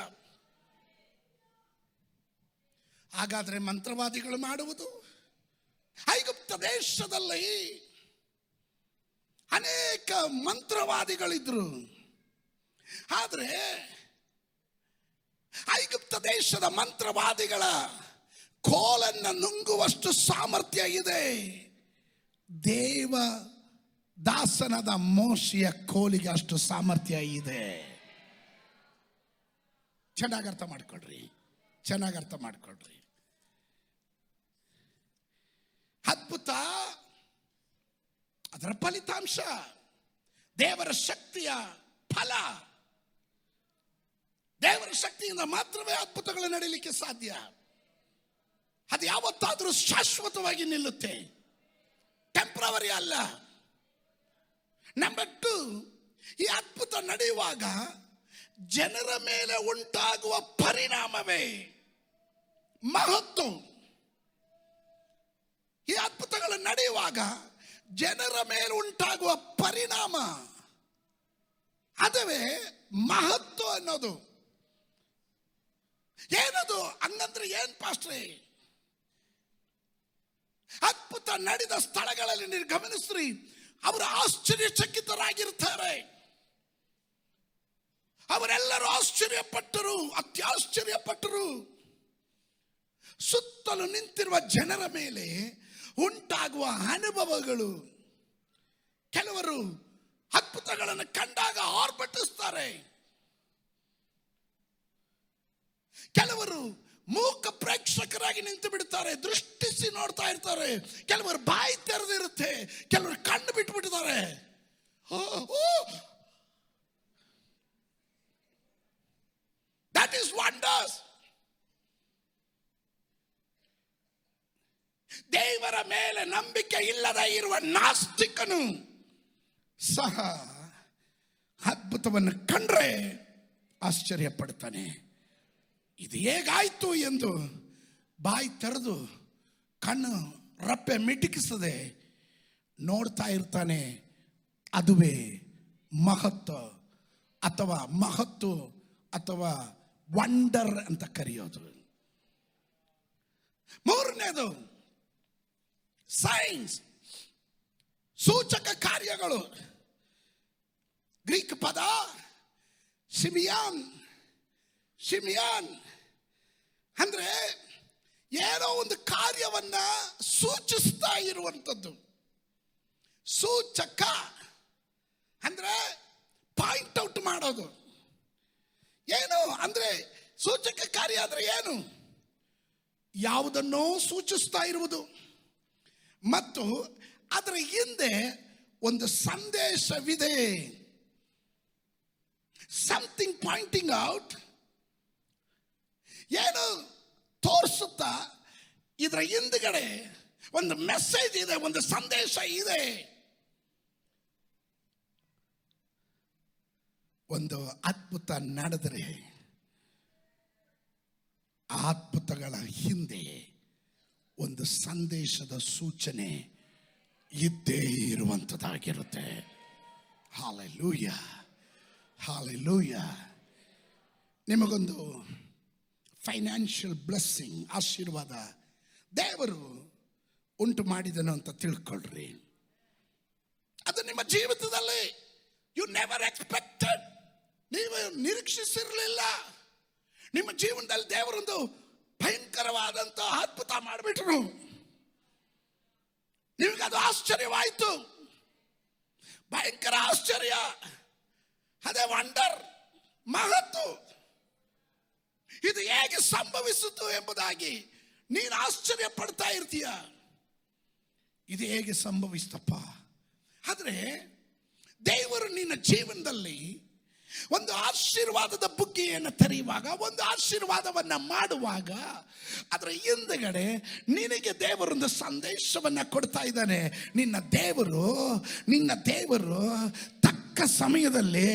ಹಾಗಾದ್ರೆ ಮಂತ್ರವಾದಿಗಳು ಮಾಡುವುದು? ಐಗುಪ್ತ ದೇಶದಲ್ಲಿ ಅನೇಕ ಮಂತ್ರವಾದಿಗಳಿದ್ರು. ಆದರೆ ಐಗುಪ್ತ ದೇಶದ ಮಂತ್ರವಾದಿಗಳ ಕೋಲನ್ನು ನುಂಗುವಷ್ಟು ಸಾಮರ್ಥ್ಯ ಇದೆ ದೇವ ದಾಸನದ ಮೋಶೆಯ ಕೋಲಿಗೆ ಅಷ್ಟು ಸಾಮರ್ಥ್ಯ ಇದೆ. ಚೆನ್ನಾಗಿ ಅರ್ಥ ಮಾಡ್ಕೊಳ್ರಿ. ಅದ್ಭುತ ಅದರ ಫಲಿತಾಂಶ, ದೇವರ ಶಕ್ತಿಯ ಫಲ. ದೇವರ ಶಕ್ತಿಯಿಂದ ಮಾತ್ರವೇ ಅದ್ಭುತಗಳು ನಡೀಲಿಕ್ಕೆ ಸಾಧ್ಯ. ಅದು ಯಾವತ್ತಾದರೂ ಶಾಶ್ವತವಾಗಿ ನಿಲ್ಲುತ್ತೆ, ಟೆಂಪ್ರವರಿ ಅಲ್ಲ. ನಂಬರ್ 2, ಈ ಅದ್ಭುತ ನಡೆಯುವಾಗ ಜನರ ಮೇಲೆ ಉಂಟಾಗುವ ಪರಿಣಾಮವೇ ಮಹತ್ವ. ಈ ಅದ್ಭುತಗಳು ನಡೆಯುವಾಗ ಜನರ ಮೇಲೆ ಉಂಟಾಗುವ ಪರಿಣಾಮ, ಅದುವೇ ಮಹತ್ವ ಅನ್ನೋದು. ಏನದು ಹಂಗಂದ್ರೆ ಏನ್ ಪಾಸ್ಟ್ರೆ? ಅದ್ಭುತ ನಡೆದ ಸ್ಥಳಗಳಲ್ಲಿ ನೀವು ಗಮನಿಸ್ರಿ, ಅವರು ಆಶ್ಚರ್ಯಚಕಿತರಾಗಿರ್ತಾರೆ. ಅವರೆಲ್ಲರೂ ಆಶ್ಚರ್ಯಪಟ್ಟರು, ಅತ್ಯಾಶ್ಚರ್ಯಪಟ್ಟರು. ಸುತ್ತಲೂ ನಿಂತಿರುವ ಜನರ ಮೇಲೆ ಉಂಟಾಗುವ ಅನುಭವಗಳು. ಕೆಲವರು ಅದ್ಭುತಗಳನ್ನು ಕಂಡಾಗ ಆರ್ಭಟಿಸ್ತಾರೆ, ಕೆಲವರು ಮೂಕ ಪ್ರೇಕ್ಷಕರಾಗಿ ನಿಂತು ಬಿಡ್ತಾರೆ, ದೃಷ್ಟಿಸಿ ನೋಡ್ತಾ ಇರ್ತಾರೆ. ಕೆಲವರು ಬಾಯಿ ತೆರೆದಿರುತ್ತೆ, ಕೆಲವರು ಕಣ್ಣು ಬಿಟ್ಟು ಬಿಟ್ಟಿದ್ದಾರೆ. That is wonders. ದೇವರ ಮೇಲೆ ನಂಬಿಕೆ ಇಲ್ಲದ ಇರುವ ನಾಸ್ತಿಕನು ಸಹ ಅದ್ಭುತವನ್ನು ಕಂಡ್ರೆ ಆಶ್ಚರ್ಯ ಪಡ್ತಾನೆ. ಇದು ಹೇಗಾಯ್ತು ಎಂದು ಬಾಯಿ ತೆರೆದು ಕಣ್ಣು ರಪ್ಪೆ ಮಿಟುಕಿಸದೆ ನೋಡ್ತಾ ಇರ್ತಾನೆ. ಅದುವೇ ಮಹತ್ವ ಅಥವಾ ವಂಡರ್ ಅಂತ ಕರೆಯೋದು. ಮೂರನೇದು ಸೈನ್ಸ್, ಸೂಚಕ ಕಾರ್ಯಗಳು. ಗ್ರೀಕ್ ಪದ ಶಿಮಿಯಾನ್ ಅಂದ್ರೆ ಏನೋ ಒಂದು ಕಾರ್ಯವನ್ನ ಸೂಚಿಸ್ತಾ ಇರುವಂಥದ್ದು. ಸೂಚಕ ಅಂದ್ರೆ ಪಾಯಿಂಟ್ ಔಟ್ ಮಾಡೋದು. ಏನು ಅಂದ್ರೆ ಸೂಚಕ ಕಾರ್ಯ ಅಂದ್ರೆ ಏನು? ಯಾವುದನ್ನೋ ಸೂಚಿಸ್ತಾ ಇರುವುದು ಮತ್ತು ಅದರ ಹಿಂದೆ ಒಂದು ಸಂದೇಶವಿದೆ. ಸಮಥಿಂಗ್ ಪಾಯಿಂಟಿಂಗ್ ಔಟ್, ಏನು ತೋರಿಸುತ್ತಾ ಇದರ ಹಿಂದ್ಗಡೆ ಒಂದು ಮೆಸೇಜ್ ಇದೆ, ಒಂದು ಸಂದೇಶ ಇದೆ. ಒಂದು ಅದ್ಭುತ ನಡೆದರೆ ಆ ಅದ್ಭುತಗಳ ಹಿಂದೆ ಒಂದು ಸಂದೇಶದ ಸೂಚನೆ ಇದ್ದೇ ಇರುವಂಥದ್ದಾಗಿರುತ್ತೆ. Hallelujah, hallelujah. ನಿಮಗೊಂದು ಫೈನಾನ್ಷಿಯಲ್ ಬ್ಲೆಸ್ಸಿಂಗ್, ಆಶೀರ್ವಾದ ದೇವರು ಉಂಟು ಮಾಡಿದನು ಅಂತ ತಿಳ್ಕೊಳ್ರಿ. ಅದು ನಿಮ್ಮ ಜೀವಿತದಲ್ಲಿ ಯು ನೆವರ್ ಎಕ್ಸ್ಪೆಕ್ಟೆಡ್, ನೀವು ನಿರೀಕ್ಷಿಸಿರಲಿಲ್ಲ. ನಿಮ್ಮ ಜೀವನದಲ್ಲಿ ದೇವರೊಂದು ಭಯಂಕರವಾದಂಥ ಅದ್ಭುತ ಮಾಡಿಬಿಟ್ರು. ನಿಮಗದು ಆಶ್ಚರ್ಯವಾಯಿತು, ಭಯಂಕರ ಆಶ್ಚರ್ಯ. ಅದೇ ವಂಡರ್, ಮಹತ್ತು. ಇದು ಹೇಗೆ ಸಂಭವಿಸಿತು ಎಂಬುದಾಗಿ ನೀನು ಆಶ್ಚರ್ಯ ಪಡ್ತಾ ಇರ್ತೀಯ. ಇದು ಹೇಗೆ ಸಂಭವಿಸ್ತಪ್ಪ? ಆದರೆ ದೇವರು ನಿನ್ನ ಜೀವನದಲ್ಲಿ ಒಂದು ಆಶೀರ್ವಾದದ ಬುಗ್ಗೆಯನ್ನು ತೆರೆಯುವಾಗ, ಒಂದು ಆಶೀರ್ವಾದವನ್ನು ಮಾಡುವಾಗ, ಅದರ ಹಿಂದುಗಡೆ ನಿನಗೆ ದೇವರೊಂದು ಸಂದೇಶವನ್ನು ಕೊಡ್ತಾ ಇದ್ದಾನೆ. ನಿನ್ನ ದೇವರು ತಕ್ಕ ಸಮಯದಲ್ಲಿ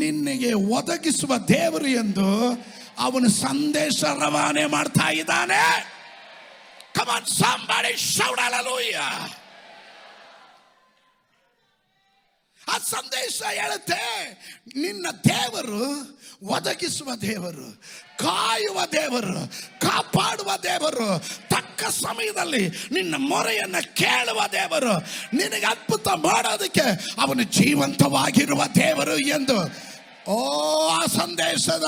ನಿನಗೆ ಒದಗಿಸುವ ದೇವರು ಎಂದು ಅವನು ಸಂದೇಶ ರವಾನೆ ಮಾಡ್ತಾ ಇದ್ದಾನೆ. Come on, somebody shout hallelujah. ಆ ಸಂದೇಶ ಹೇಳುತ್ತೆ, ನಿನ್ನ ದೇವರು ಒದಗಿಸುವ ದೇವರು, ಕಾಯುವ ದೇವರು, ಕಾಪಾಡುವ ದೇವರು, ತಕ್ಕ ಸಮಯದಲ್ಲಿ ನಿನ್ನ ಮೊರೆಯನ್ನು ಕೇಳುವ ದೇವರು, ನಿನಗೆ ಅದ್ಭುತ ಮಾಡೋದಕ್ಕೆ ಅವನು ಜೀವಂತವಾಗಿರುವ ದೇವರು ಎಂದು ಆ ಸಂದೇಶದ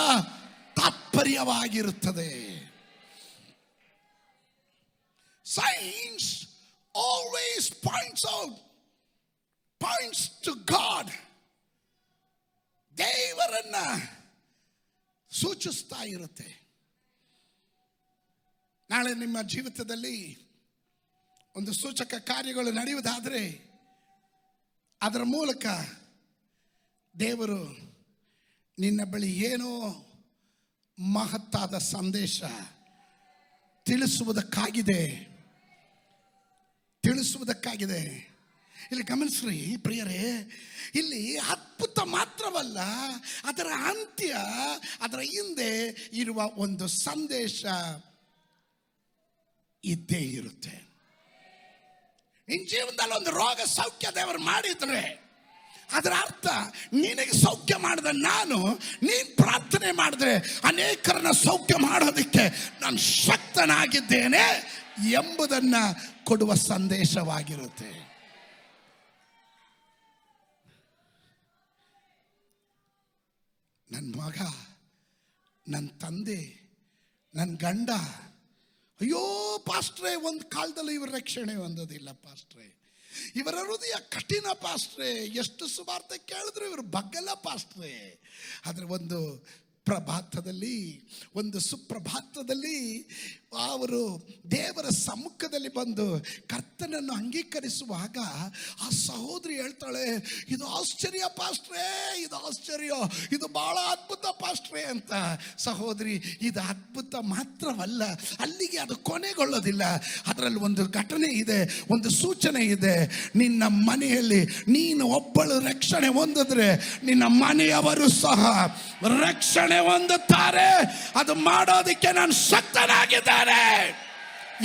ತಾತ್ಪರ್ಯವಾಗಿರುತ್ತದೆ. Science always points to God. ದೇವರನ್ನ ಸೂಚಿಸ್ತಾ ಇರುತ್ತೆ. ನಾಳೆ ನಿಮ್ಮ ಜೀವಿತದಲ್ಲಿ ಒಂದು ಸೂಚಕ ಕಾರ್ಯಗಳು ನಡೆಯುವುದಾದರೆ ಅದರ ಮೂಲಕ ದೇವರು ನಿನ್ನ ಬಳಿ ಏನೋ ಮಹತ್ತಾದ ಸಂದೇಶ ತಿಳಿಸುವುದಕ್ಕಾಗಿದೆ. ಇಲ್ಲಿ ಗಮನಿಸ್ರಿ ಪ್ರಿಯರೇ, ಇಲ್ಲಿ ಅದ್ಭುತ ಮಾತ್ರವಲ್ಲ, ಅದರ ಅಂತ್ಯ, ಅದರ ಹಿಂದೆ ಇರುವ ಒಂದು ಸಂದೇಶ ಇದ್ದೇ ಇರುತ್ತೆ. ನಿನ್ನ ಜೀವನದಲ್ಲಿ ಒಂದು ರೋಗ ಸೌಖ್ಯ ದೇವರು ಮಾಡಿದ್ರೆ ಅದರ ಅರ್ಥ ನಿನಗೆ ಸೌಖ್ಯ ಮಾಡಿದ ನೀನು ಪ್ರಾರ್ಥನೆ ಮಾಡಿದ್ರೆ ಅನೇಕರನ್ನ ಸೌಖ್ಯ ಮಾಡೋದಕ್ಕೆ ನಾನು ಶಕ್ತನಾಗಿದ್ದೇನೆ ಎಂಬುದನ್ನ ಕೊಡುವ ಸಂದೇಶವಾಗಿರುತ್ತೆ. ನನ್ನ ಮಗ, ನನ್ನ ತಂದೆ, ನನ್ನ ಗಂಡ, ಅಯ್ಯೋ ಪಾಸ್ಟ್ರೇ, ಒಂದು ಕಾಲದಲ್ಲಿ ಇವರ ರಕ್ಷಣೆ ಹೊಂದೋದಿಲ್ಲ ಪಾಸ್ಟ್ರೇ, ಇವರ ಹೃದಯ ಕಠಿಣ ಪಾಸ್ಟ್ರೇ, ಎಷ್ಟು ಸುವಾರ್ತೆ ಕೇಳಿದ್ರು ಇವರು ಬಗ್ಗಲ್ಲ ಪಾಸ್ಟ್ರೇ. ಆದರೆ ಒಂದು ಸುಪ್ರಭಾತದಲ್ಲಿ ಅವರು ದೇವರ ಸಮ್ಮುಖದಲ್ಲಿ ಬಂದು ಕರ್ತನನ್ನು ಅಂಗೀಕರಿಸುವಾಗ ಆ ಸಹೋದರಿ ಹೇಳ್ತಾಳೆ, ಇದು ಆಶ್ಚರ್ಯ ಪಾಸ್ಟ್ರೇ, ಇದು ಆಶ್ಚರ್ಯ, ಇದು ಬಹಳ ಅದ್ಭುತ ಪಾಸ್ಟ್ರೇ ಅಂತ. ಸಹೋದರಿ, ಇದು ಅದ್ಭುತ ಮಾತ್ರವಲ್ಲ, ಅಲ್ಲಿಗೆ ಅದು ಕೊನೆಗೊಳ್ಳೋದಿಲ್ಲ. ಅದರಲ್ಲಿ ಒಂದು ಘಟನೆ ಇದೆ, ಒಂದು ಸೂಚನೆ ಇದೆ. ನಿನ್ನ ಮನೆಯಲ್ಲಿ ನೀನು ಒಬ್ಬಳು ರಕ್ಷಣೆ ಹೊಂದಿದ್ರೆ ನಿನ್ನ ಮನೆಯವರು ಸಹ ರಕ್ಷಣೆ ಹೊಂದುತ್ತಾರೆ. ಅದು ಮಾಡೋದಕ್ಕೆ ನಾನು ಶಕ್ತನಾಗಿದ್ದೇನೆ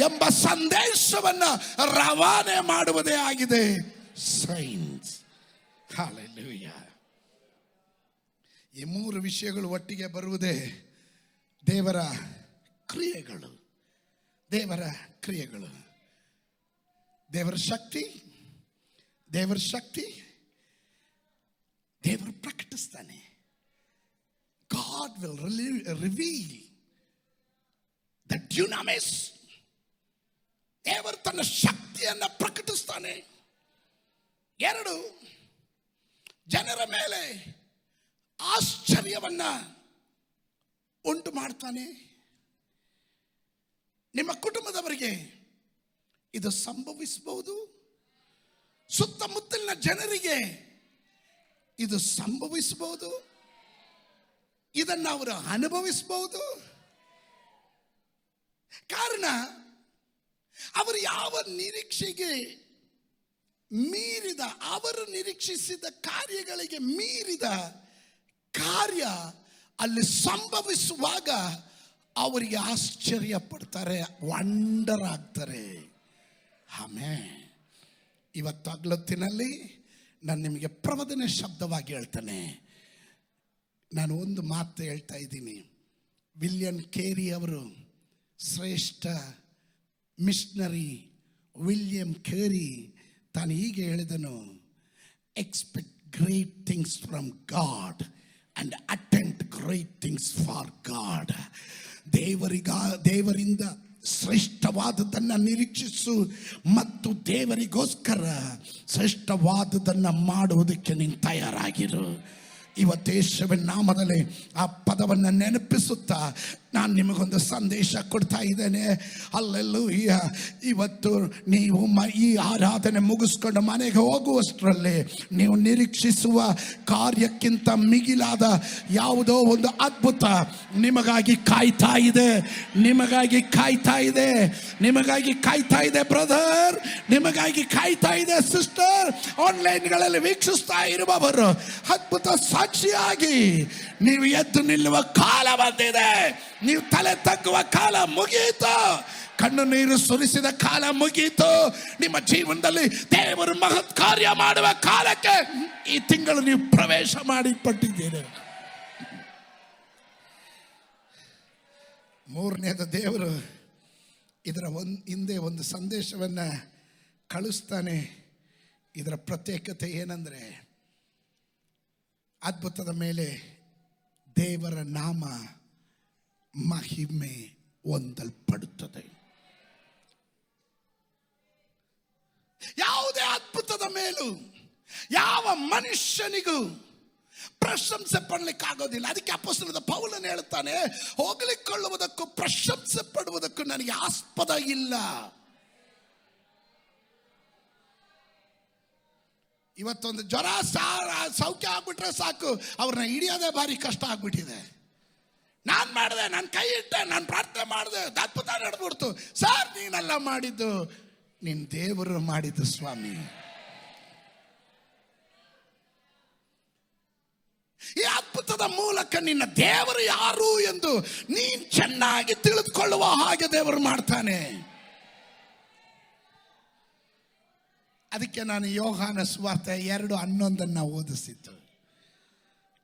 ಎಂಬ ಸಂದೇಶವನ್ನ ರವಾನೆ ಮಾಡುವುದೇ ಆಗಿದೆ ಸೈನ್ಸ್. ಹಲ್ಲೆಲೂಯಾ. ಈ ಮೂರು ವಿಷಯಗಳು ಒಟ್ಟಿಗೆ ಬರುವುದೇ ದೇವರ ಕ್ರಿಯೆಗಳು. ದೇವರ ಶಕ್ತಿ ದೇವರು ಪ್ರಕಟಿಸ್ತಾನೆ. God will reveal the dunamis. ದೇವರು ತನ್ನ ಶಕ್ತಿಯನ್ನು ಪ್ರಕಟಿಸ್ತಾನೆ. 2, ಜನರ ಮೇಲೆ ಆಶ್ಚರ್ಯವನ್ನ ಉಂಟು ಮಾಡ್ತಾನೆ. ನಿಮ್ಮ ಕುಟುಂಬದವರಿಗೆ ಇದು ಸಂಭವಿಸಬಹುದು, ಸುತ್ತಮುತ್ತಲಿನ ಜನರಿಗೆ ಇದು ಸಂಭವಿಸಬಹುದು. ಇದನ್ನು ಅವರು ಅನುಭವಿಸಬಹುದು. ಕಾರಣ ಅವರು ಯಾವ ನಿರೀಕ್ಷೆಗೆ ಮೀರಿದ, ಅವರು ನಿರೀಕ್ಷಿಸಿದ ಕಾರ್ಯಗಳಿಗೆ ಮೀರಿದ ಕಾರ್ಯ ಅಲ್ಲಿ ಸಂಭವಿಸುವಾಗ ಅವರಿಗೆ ಆಶ್ಚರ್ಯ ಪಡ್ತಾರೆ, ವಂಡರ್ ಆಗ್ತಾರೆ. ಆಮೇಲೆ ಇವತ್ತು ಹಗಲೊತ್ತಿನಲ್ಲಿ ನಾನು ನಿಮಗೆ ಪ್ರವಚನ ಶಬ್ದವಾಗಿ ಹೇಳ್ತೇನೆ. ನಾನು ಒಂದು ಮಾತು ಹೇಳ್ತಾ ಇದ್ದೀನಿ. ವಿಲಿಯಂ ಕೇರಿ ಅವರು, ಶ್ರೇಷ್ಠ ಮಿಷನರಿ ವಿಲಿಯಂ ಕೇರಿ, ತಾನು ಹೀಗೆ ಹೇಳಿದನು, expect great things from god and attend great things for god. ದೇವರಿಂದ ಶ್ರೇಷ್ಠವಾದದನ್ನು ನಿರೀಕ್ಷಿಸು ಮತ್ತು ದೇವರಿಗೋಸ್ಕರ ಶ್ರೇಷ್ಠವಾದದನ್ನು ಮಾಡುವುದಕ್ಕೆ ನೀನು ತಯಾರಾಗಿರು. ಇವತ್ತು ಯೇಸುವಿನ ನಾಮದಲ್ಲಿ ಆ ಪದವನ್ನು ನೆನಪಿಸುತ್ತಾ ನಾನು ನಿಮಗೊಂದು ಸಂದೇಶ ಕೊಡ್ತಾ ಇದ್ದೇನೆ. ಹಲ್ಲೆಲೂಯಾ. ಇವತ್ತು ನೀವು ಈ ಆರಾಧನೆ ಮುಗಿಸ್ಕೊಂಡು ಮನೆಗೆ ಹೋಗುವಷ್ಟರಲ್ಲಿ ನೀವು ನಿರೀಕ್ಷಿಸುವ ಕಾರ್ಯಕ್ಕಿಂತ ಮಿಗಿಲಾದ ಯಾವುದೋ ಒಂದು ಅದ್ಭುತ ನಿಮಗಾಗಿ ಕಾಯ್ತಾ ಇದೆ, ನಿಮಗಾಗಿ ಕಾಯ್ತಾ ಇದೆ, ನಿಮಗಾಗಿ ಕಾಯ್ತಾ ಇದೆ ಬ್ರದರ್, ನಿಮಗಾಗಿ ಕಾಯ್ತಾ ಇದೆ ಸಿಸ್ಟರ್. ಆನ್ಲೈನ್ಗಳಲ್ಲಿ ವೀಕ್ಷಿಸ್ತಾ ಇರುವವರು ಅದ್ಭುತ ಸಾಕ್ಷಿಯಾಗಿ ನೀವು ಎದ್ದು ನಿಲ್ಲುವ ಕಾಲ ಬಂದಿದೆ. ನೀವು ತಲೆ ತಗ್ಗುವ ಕಾಲ ಮುಗಿಯಿತು, ಕಣ್ಣು ನೀರು ಸುರಿಸಿದ ಕಾಲ ಮುಗಿಯಿತು. ನಿಮ್ಮ ಜೀವನದಲ್ಲಿ ದೇವರು ಮಹತ್ ಕಾರ್ಯ ಮಾಡುವ ಕಾಲಕ್ಕೆ ಈ ತಿಂಗಳು ನೀವು ಪ್ರವೇಶ ಮಾಡಿಪಟ್ಟಿದ್ದೀರಿ. ಮೂರನೇದು, ದೇವರು ಇದರ ಹಿಂದೆ ಒಂದು ಸಂದೇಶವನ್ನು ಕಳಿಸ್ತಾನೆ. ಇದರ ಪ್ರತ್ಯೇಕತೆ ಏನಂದರೆ, ಅದ್ಭುತದ ಮೇಲೆ ದೇವರ ನಾಮ ಮಹಿಮೆ ಹೊಂದಲ್ಪಡುತ್ತದೆ. ಯಾವುದೇ ಅದ್ಭುತದ ಮೇಲೂ ಯಾವ ಮನುಷ್ಯನಿಗೂ ಪ್ರಶಂಸೆ ಪಡಲಿಕ್ಕಾಗೋದಿಲ್ಲ. ಅದಕ್ಕೆ ಅಪೊಸ್ತಲನಾದ ಪೌಲನು ಹೇಳುತ್ತಾನೆ, ಹೋಗಲಿಕ್ಕೊಳ್ಳುವುದಕ್ಕೂ ಪ್ರಶಂಸೆ ಪಡುವುದಕ್ಕೂ ನನಗೆ ಆಸ್ಪದ ಇಲ್ಲ. ಇವತ್ತೊಂದು ಜ್ವರ ಸೌಖ್ಯ ಆಗ್ಬಿಟ್ರೆ ಸಾಕು, ಅವ್ರನ್ನ ಹಿಡಿಯೋದೇ ಭಾರಿ ಕಷ್ಟ ಆಗ್ಬಿಟ್ಟಿದೆ. ನಾನು ಮಾಡಿದೆ, ನಾನು ಕೈ ಇಟ್ಟೆ, ನಾನು ಪ್ರಾರ್ಥನೆ ಮಾಡಿದೆ, ಅದ್ಭುತ ನಡೆದ್ಬಿಡ್ತು. ಸರ್, ನೀನೆಲ್ಲ ಮಾಡಿದ್ದು, ನಿನ್ನ ದೇವರು ಮಾಡಿದ್ದು ಸ್ವಾಮಿ. ಈ ಅದ್ಭುತದ ಮೂಲಕ ನಿನ್ನ ದೇವರು ಯಾರು ಎಂದು ನೀನು ಚೆನ್ನಾಗಿ ತಿಳಿದುಕೊಳ್ಳುವ ಹಾಗೆ ದೇವರು ಮಾಡ್ತಾನೆ. ಅದಕ್ಕೆ ನಾನು ಯೋಹಾನ ಸುವಾರ್ತೆ 2:11 ಓದಿಸಿದ್ದು.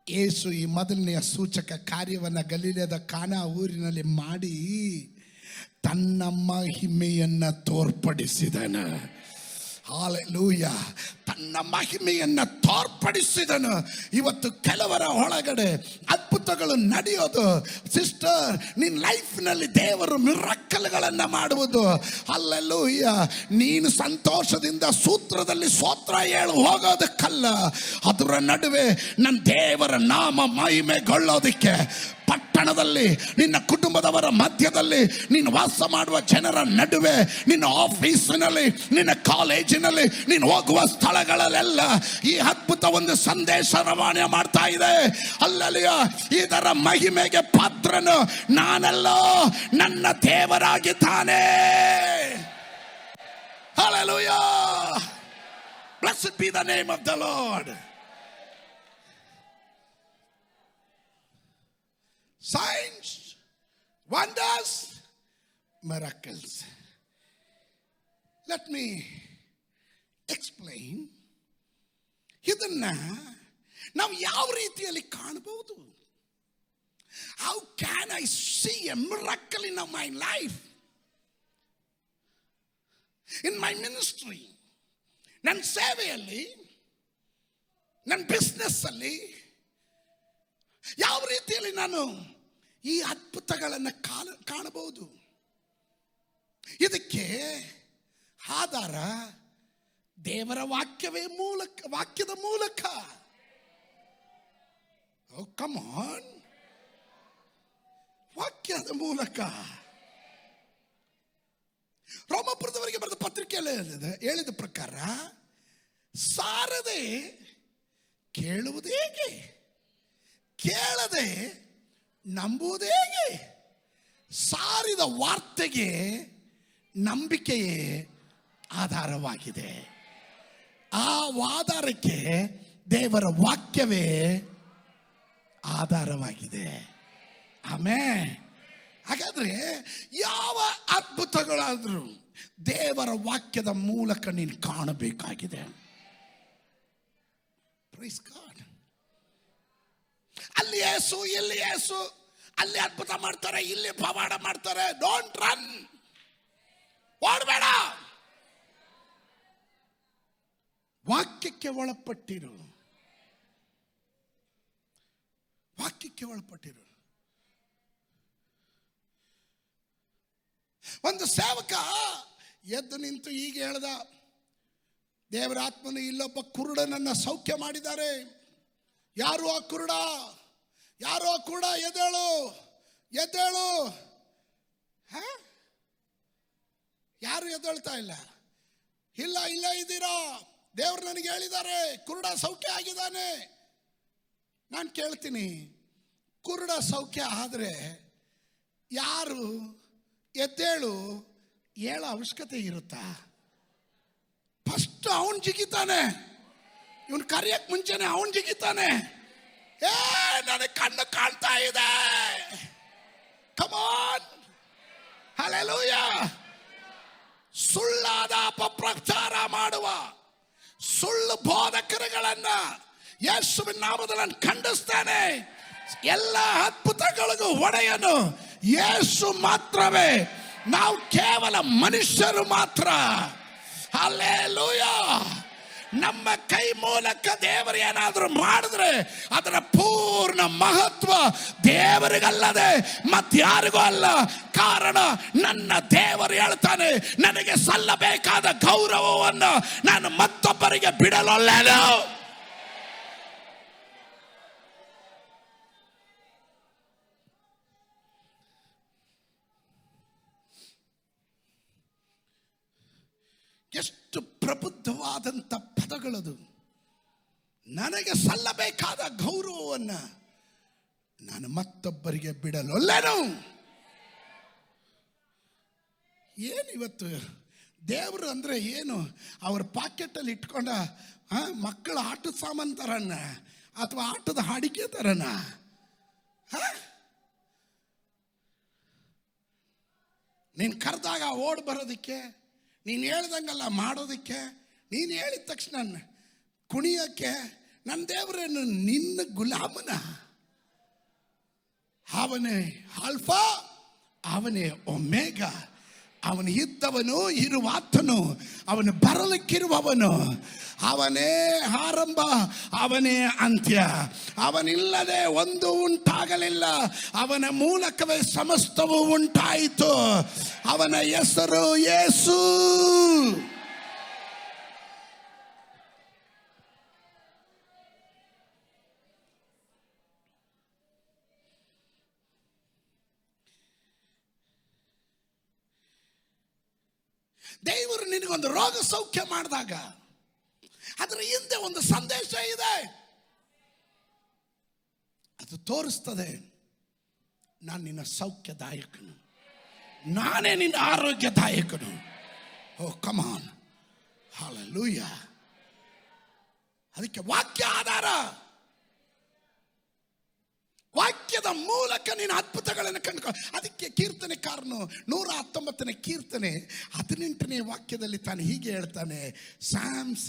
ಯೇಸು ಈ ಮೊದಲನೆಯ ಸೂಚಕ ಕಾರ್ಯವನ್ನು ಗಲಿಲಾಯದ ಕಾನಾ ಊರಿನಲ್ಲಿ ಮಾಡಿ ತನ್ನ ಮಹಿಮೆಯನ್ನು ತೋರ್ಪಡಿಸಿದನು. ಹಾಲೆಲೂಯಾ. ತನ್ನ ಮಹಿಮೆಯನ್ನು ತೋರ್ಪಡಿಸಿದನು. ಇವತ್ತು ಕೆಲವರ ಒಳಗಡೆ ಅದ್ಭುತಗಳು ನಡೆಯೋದು. ಸಿಸ್ಟರ್, ನಿನ್ನ ಲೈಫ್ನಲ್ಲಿ ದೇವರು ಮಿರಕಲ್ಗಳನ್ನು ಮಾಡುವುದು. ಹಾಲೆಲೂಯಾ. ನೀನು ಸಂತೋಷದಿಂದ ಸೂತ್ರದಲ್ಲಿ ಸ್ತೋತ್ರ ಹೇಳು ಹೋಗೋದಕ್ಕಲ್ಲ, ಅದರ ನಡುವೆ ನನ್ನ ದೇವರ ನಾಮ ಮಹಿಮೆಗೊಳ್ಳೋದಕ್ಕೆ, ಪಟ್ಟಣದಲ್ಲಿ ನಿನ್ನ ಕುಟುಂಬದವರ ಮಧ್ಯದಲ್ಲಿ, ನೀನು ವಾಸ ಮಾಡುವ ಜನರ ನಡುವೆ, ನಿನ್ನ ಆಫೀಸಿನಲ್ಲಿ, ನಿನ್ನ ಕಾಲೇಜಿನಲ್ಲಿ, ನೀನು ಹೋಗುವ ಸ್ಥಳಗಳಲ್ಲೆಲ್ಲ ಈ ಅದ್ಭುತ ಒಂದು ಸಂದೇಶ ರವಾನೆ ಮಾಡ್ತಾ ಇದೆ. ಅಲ್ಲಲ್ಲಿಯಾ, ಇದರ ಮಹಿಮೆಗೆ ಪಾತ್ರನು ನಾನಲ್ಲೋ, ನನ್ನ ದೇವರಾಗಿದ್ದಾನೆ. Hallelujah. Blessed be the name of the Lord. Signs, wonders, miracles. Let me explain. ಇದನ್ನ ನಾವು ಯಾವ ರೀತಿಯಲ್ಲಿ ಕಾಣಬಹುದು? How can I see a miracle in my life, in my ministry, ನನ್ನ ಸೇವೆಯಲ್ಲಿ, ನನ್ನ ಬಿಸ್ನೆಸ್ ಅಲ್ಲಿ ಯಾವ ರೀತಿಯಲ್ಲಿ ನಾನು ಈ ಅದ್ಭುತಗಳನ್ನು ಕಾಣಬಹುದು? ಇದಕ್ಕೆ ಆಧಾರ ದೇವರ ವಾಕ್ಯದ ಮೂಲಕ. ಓ ಕಮ್ ಆನ್, ವಾಕ್ಯದ ಮೂಲಕ. ರೋಮಾಪುರದವರಿಗೆ ಬರೆದ ಪತ್ರಿಕೆಯಲ್ಲಿ ಹೇಳಿದ ಪ್ರಕಾರ, ಸಾರದೆ ಕೇಳುವುದು ಹೇಗೆ, ಕೇಳದೆ ನಂಬುವುದೇ ಹೇಗೆ? ಸಾರಿದ ವಾರ್ತೆಗೆ ನಂಬಿಕೆಯೇ ಆಧಾರವಾಗಿದೆ. ಆ ಆಧಾರಕ್ಕೆ ದೇವರ ವಾಕ್ಯವೇ ಆಧಾರವಾಗಿದೆ. ಆಮೆನ್. ಹಾಗಾದ್ರೆ ಯಾವ ಅದ್ಭುತಗಳಾದರೂ ದೇವರ ವಾಕ್ಯದ ಮೂಲಕ ನೀನು ಕಾಣಬೇಕಾಗಿದೆ. Praise God. ಅಲ್ಲಿ ಯೇಸು, ಇಲ್ಲಿ ಯೇಸು, ಅಲ್ಲಿ ಅದ್ಭುತ ಮಾಡ್ತಾರೆ, ಇಲ್ಲಿ ಪವಾಡ ಮಾಡ್ತಾರೆ. ಡೋಂಟ್ ರನ್, ಓಡಬೇಡ. ವಾಕ್ಯಕ್ಕೆ ಒಳಪಟ್ಟಿರು, ವಾಕ್ಯಕ್ಕೆ ಒಳಪಟ್ಟಿರು. ಒಂದು ಸೇವಕ ಎದ್ದು ನಿಂತು ಹೀಗೆ ಹೇಳ್ದ, ದೇವರ ಆತ್ಮನು ಇಲ್ಲೊಬ್ಬ ಕುರುಡನನ್ನ ಸೌಖ್ಯ ಮಾಡಿದ್ದಾರೆ. ಯಾರು ಆ ಕುರುಡ? ಯಾರೋ ಕುರುಡ? ಎದ್ದೇಳು, ಎದ್ದೇಳು. ಯಾರು ಎದ್ದೇಳ್ತಾ ಇಲ್ಲ. ಇಲ್ಲ, ಇಲ್ಲ ಇದ್ದೀರಾ, ದೇವರು ನನಗೆ ಹೇಳಿದ್ದಾರೆ ಕುರುಡ ಸೌಖ್ಯ ಆಗಿದ್ದಾನೆ. ನಾನು ಕೇಳ್ತೀನಿ, ಕುರುಡ ಸೌಖ್ಯ ಆದ್ರೆ ಯಾರು ಎದ್ದೇಳು ಹೇಳೋ ಅವಶ್ಯಕತೆ ಇರುತ್ತಾ? ಫಸ್ಟ್ ಅವನ್ ಜಿಗಿತಾನೆ. ಇವನ್ ಕರೆಯಕ್ ಮುಂಚೆನೆ ಅವನ್ ಜಿಗಿತಾನೆ. ನನಗೆ ಕಣ್ಣು ಕಾಣ್ತಾ ಇದೆ. Come on, hallelujah. ಸುಳ್ಳಾದ ಅಪಪ್ರಚಾರ ಮಾಡುವ ಸುಳ್ಳು ಬೋಧಕರುಗಳನ್ನ ಯೇಸುವಿನ ನಾಮದಲ್ಲಿ ಖಂಡಿಸ್ತಾನೆ. ಎಲ್ಲ ಅದ್ಭುತಗಳಿಗೂ ಒಡೆಯನು ಯೇಸು ಮಾತ್ರವೇ. ನಾವು ಕೇವಲ ಮನುಷ್ಯರು ಮಾತ್ರ. ಹಲ್ಲೆಲೂಯಾ. ನಮ್ಮ ಕೈ ಮೂಲಕ ದೇವರು ಏನಾದರೂ ಮಾಡಿದ್ರೆ ಅದರ ಪೂರ್ಣ ಮಹತ್ವ ದೇವರಿಗಲ್ಲದೆ ಮತ್ತಾರಿಗೂ ಅಲ್ಲ. ಕಾರಣ ನನ್ನ ದೇವರು ಹೇಳ್ತಾನೆ, ನನಗೆ ಸಲ್ಲಬೇಕಾದ ಗೌರವವನ್ನು ನಾನು ಮತ್ತೊಬ್ಬರಿಗೆ ಬಿಡಲೊಲ್ಲೆನು. ಎಷ್ಟು ಪ್ರಬುದ್ಧವಾದಂಥ ಪದಗಳದು. ನನಗೆ ಸಲ್ಲಬೇಕಾದ ಗೌರವವನ್ನು ನಾನು ಮತ್ತೊಬ್ಬರಿಗೆ ಬಿಡಲೊಲ್ಲೆನು. ಏನಿವತ್ತು ದೇವರು ಅಂದರೆ ಏನು? ಅವ್ರ ಪಾಕೆಟಲ್ಲಿ ಇಟ್ಕೊಂಡ ಮಕ್ಕಳ ಆಟದ ಸಾಮಾನು ತರನ ಅಥವಾ ಆಟದ ಹಾಡಿಕೆ ತರನ? ನೀನು ಕರೆದಾಗ ಓಡ್ ಬರೋದಕ್ಕೆ, ನೀನು ಹೇಳ್ದಂಗಲ್ಲ ಮಾಡೋದಕ್ಕೆ, ನೀನು ಹೇಳಿದ ತಕ್ಷಣ ಕುಣಿಯೋಕ್ಕೆ. ನನ್ನ ದೇವರೇನು ನಿನ್ನ ಗುಲಾಮನ? ಅವನೇ ಆಲ್ಫಾ, ಅವನೇ ಒಮೇಗ. ಅವನು ಇದ್ದವನು, ಇರುವಾತನು, ಅವನು ಬರಲಿಕ್ಕಿರುವವನು. ಅವನೇ ಆರಂಭ, ಅವನೇ ಅಂತ್ಯ. ಅವನಿಲ್ಲದೆ ಒಂದು ಉಂಟಾಗಲಿಲ್ಲ. ಅವನ ಮೂಲಕವೇ ಸಮಸ್ತವು ಉಂಟಾಯಿತು. ಅವನ ಹೆಸರು ಯೇಸು. ದೇವರು ನಿನಗೊಂದು ರೋಗ ಸೌಖ್ಯ ಮಾಡಿದಾಗ ಅದರ ಹಿಂದೆ ಒಂದು ಸಂದೇಶ ಇದೆ. ಅದು ತೋರಿಸ್ತದೆ, ನಾನು ನಿನ್ನ ಸೌಖ್ಯದಾಯಕನು, ನಾನೇ ನಿನ್ನ ಆರೋಗ್ಯದಾಯಕನು. Oh come on, hallelujah. ಅದಕ್ಕೆ ವಾಕ್ಯ ಆಧಾರ. ವಾಕ್ಯದ ಮೂಲಕ ನೀನು ಅದ್ಭುತಗಳನ್ನು ಕಂಡುಕೊ. ಅದಕ್ಕೆ ಕೀರ್ತನೆಕಾರನು 119ನೇ ಕೀರ್ತನೆ 18ನೇ ವಾಕ್ಯದಲ್ಲಿ ತಾನು ಹೀಗೆ ಹೇಳ್ತಾನೆ. Psalms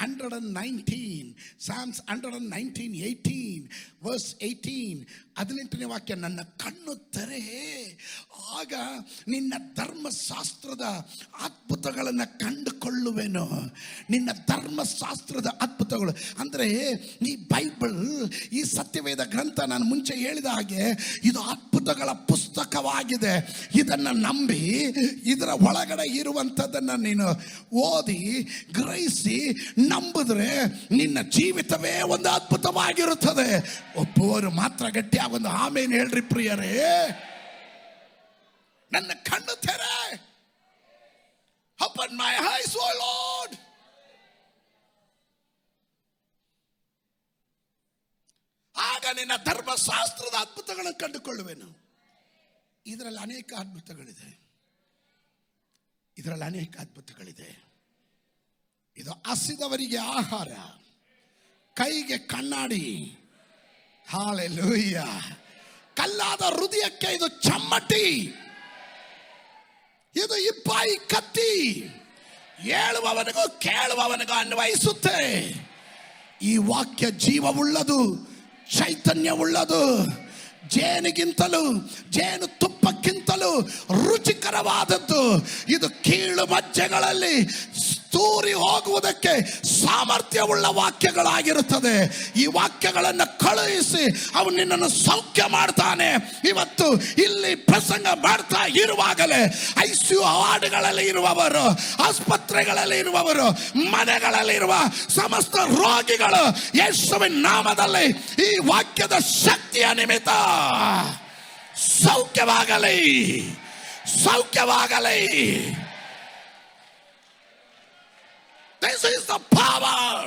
119:18 verse 18, 18ನೇ ವಾಕ್ಯ. ನನ್ನ ಕಣ್ಣು ತೆರೆ, ಆಗ ನಿನ್ನ ಧರ್ಮಶಾಸ್ತ್ರದ ಅದ್ಭುತಗಳನ್ನು ಕಂಡುಕೊಳ್ಳುವೆನು. ನಿನ್ನ ಧರ್ಮಶಾಸ್ತ್ರದ ಅದ್ಭುತಗಳು ಅಂದರೆ ಈ ಬೈಬಲ್, ಈ ಸತ್ಯವೇದ ಗ್ರಂಥ, ನಾನು ಮುಂಚೆ ಹೇಳಿದ ಹಾಗೆ ಇದು ಅದ್ಭುತಗಳ ಪುಸ್ತಕವಾಗಿದೆ. ಇದನ್ನು ನಂಬಿ ಇದರ ಒಳಗಡೆ ಇರುವಂಥದ್ದನ್ನು ನೀನು ಓದಿ ಗ್ರಹಿಸಿ ನಂಬಿದ್ರೆ ನಿನ್ನ ಜೀವಿತವೇ ಒಂದು ಅದ್ಭುತವಾಗಿರುತ್ತದೆ. ಒಬ್ಬರು ಮಾತ್ರ ಗಟ್ಟಿಯಾಗಿ ಒಂದು ಆಮೇನ್ ಹೇಳ್ರಿ ಪ್ರಿಯರೇ. ನನ್ನ ಕಣ್ಣು ತೆರೆ, open my eyes, O Lord. ಆಗ ನಿನ್ನ ಧರ್ಮಶಾಸ್ತ್ರದ ಅದ್ಭುತಗಳನ್ನು ಕಂಡುಕೊಳ್ಳುವೆನು. ಇದರಲ್ಲಿ ಅನೇಕ ಅದ್ಭುತಗಳಿದೆ, ಇದರಲ್ಲಿ ಅನೇಕ ಅದ್ಭುತಗಳಿದೆ. ಇದು ಹಸಿದವರಿಗೆ ಆಹಾರ, ಕೈಗೆ ಕಣ್ಣಾಡಿ. ಹಾಲೆಲೂಯ. ಕಲ್ಲಾದ ಹೃದಯಕ್ಕೆ ಇದು ಚಮ್ಮಟಿ, ಇದು ಇಬ್ಬಾಯಿ ಕತ್ತಿ, ಹೇಳುವವನಿಗೂ ಕೇಳುವವನಿಗೂ ಅನ್ವಯಿಸುತ್ತೆ. ಈ ವಾಕ್ಯ ಜೀವವುಳ್ಳದು, ಚೈತನ್ಯವುಳ್ಳದು, ಜೇನಿಗಿಂತಲೂ ಜೇನು ತುಪ್ಪಕ್ಕಿಂತಲೂ ರುಚಿಕರವಾದದ್ದು. ಇದು ಕೀಳು ಮಜ್ಜೆಗಳಲ್ಲಿ ತೂರಿ ಹೋಗುವುದಕ್ಕೆ ಸಾಮರ್ಥ್ಯವುಳ್ಳ ವಾಕ್ಯಗಳಾಗಿರುತ್ತದೆ. ಈ ವಾಕ್ಯಗಳನ್ನು ಕಳುಹಿಸಿ ಅವನು ನಿನ್ನನ್ನು ಸೌಖ್ಯ ಮಾಡ್ತಾನೆ. ಇವತ್ತು ಇಲ್ಲಿ ಪ್ರಸಂಗ ಮಾಡ್ತಾ ಇರುವಾಗಲೇ ICU ವಾರ್ಡ್ಗಳಲ್ಲಿ ಇರುವವರು, ಆಸ್ಪತ್ರೆಗಳಲ್ಲಿ ಇರುವವರು, ಮನೆಗಳಲ್ಲಿರುವ ಸಮಸ್ತ ರೋಗಿಗಳು ಯೇಸುವಿನ ನಾಮದಲ್ಲಿ ಈ ವಾಕ್ಯದ ಶಕ್ತಿಯ ನಿಮಿತ್ತ ಸೌಖ್ಯವಾಗಲಿ, ಸೌಖ್ಯವಾಗಲಿ. This is the power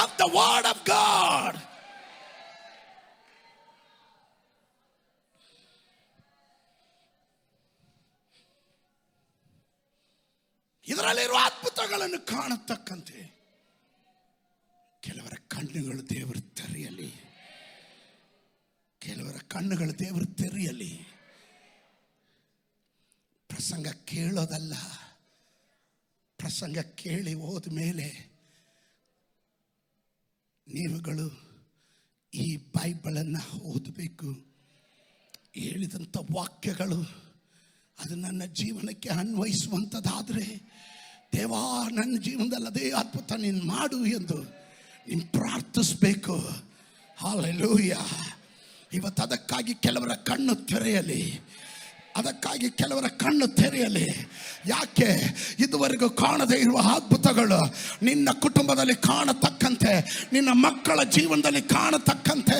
of the word of God. ಇದರಲ್ಲಿರುವ ಅದ್ಭುತಗಳನ್ನು ಕಾಣತಕ್ಕಂತೆ ಕೆಲವರ ಕಣ್ಣುಗಳು ದೇವರು ತೆರೆಯಲಿ, ಕೆಲವರ ಕಣ್ಣುಗಳು ದೇವರು ತೆರೆಯಲಿ. ಪ್ರಸಂಗ ಕೇಳೋದಲ್ಲ, ಪ್ರಸಂಗ ಕೇಳಿ ಹೋದ ಮೇಲೆ ನೀವುಗಳು ಈ ಬೈಬಲನ್ನು ಓದಬೇಕು. ಹೇಳಿದಂಥ ವಾಕ್ಯಗಳು ಅದು ನನ್ನ ಜೀವನಕ್ಕೆ ಅನ್ವಯಿಸುವಂಥದ್ದಾದರೆ, ದೇವಾ ನನ್ನ ಜೀವನದಲ್ಲಿ ಅದೇ ಅದ್ಭುತ ನೀನು ಮಾಡು ಎಂದು ನೀನು ಪ್ರಾರ್ಥಿಸಬೇಕು. ಹಲ್ಲೆಲೂಯಾ. ಇವತ್ತು ಅದಕ್ಕಾಗಿ ಕೆಲವರ ಕಣ್ಣು ತೆರೆಯಲಿ, ಅದಕ್ಕಾಗಿ ಕೆಲವರ ಕಣ್ಣು ತೆರೆಯಲಿ. ಯಾಕೆ? ಇದುವರೆಗೂ ಕಾಣದೇ ಇರುವ ಅದ್ಭುತಗಳು ನಿನ್ನ ಕುಟುಂಬದಲ್ಲಿ ಕಾಣತಕ್ಕಂತೆ, ನಿನ್ನ ಮಕ್ಕಳ ಜೀವನದಲ್ಲಿ ಕಾಣತಕ್ಕಂತೆ,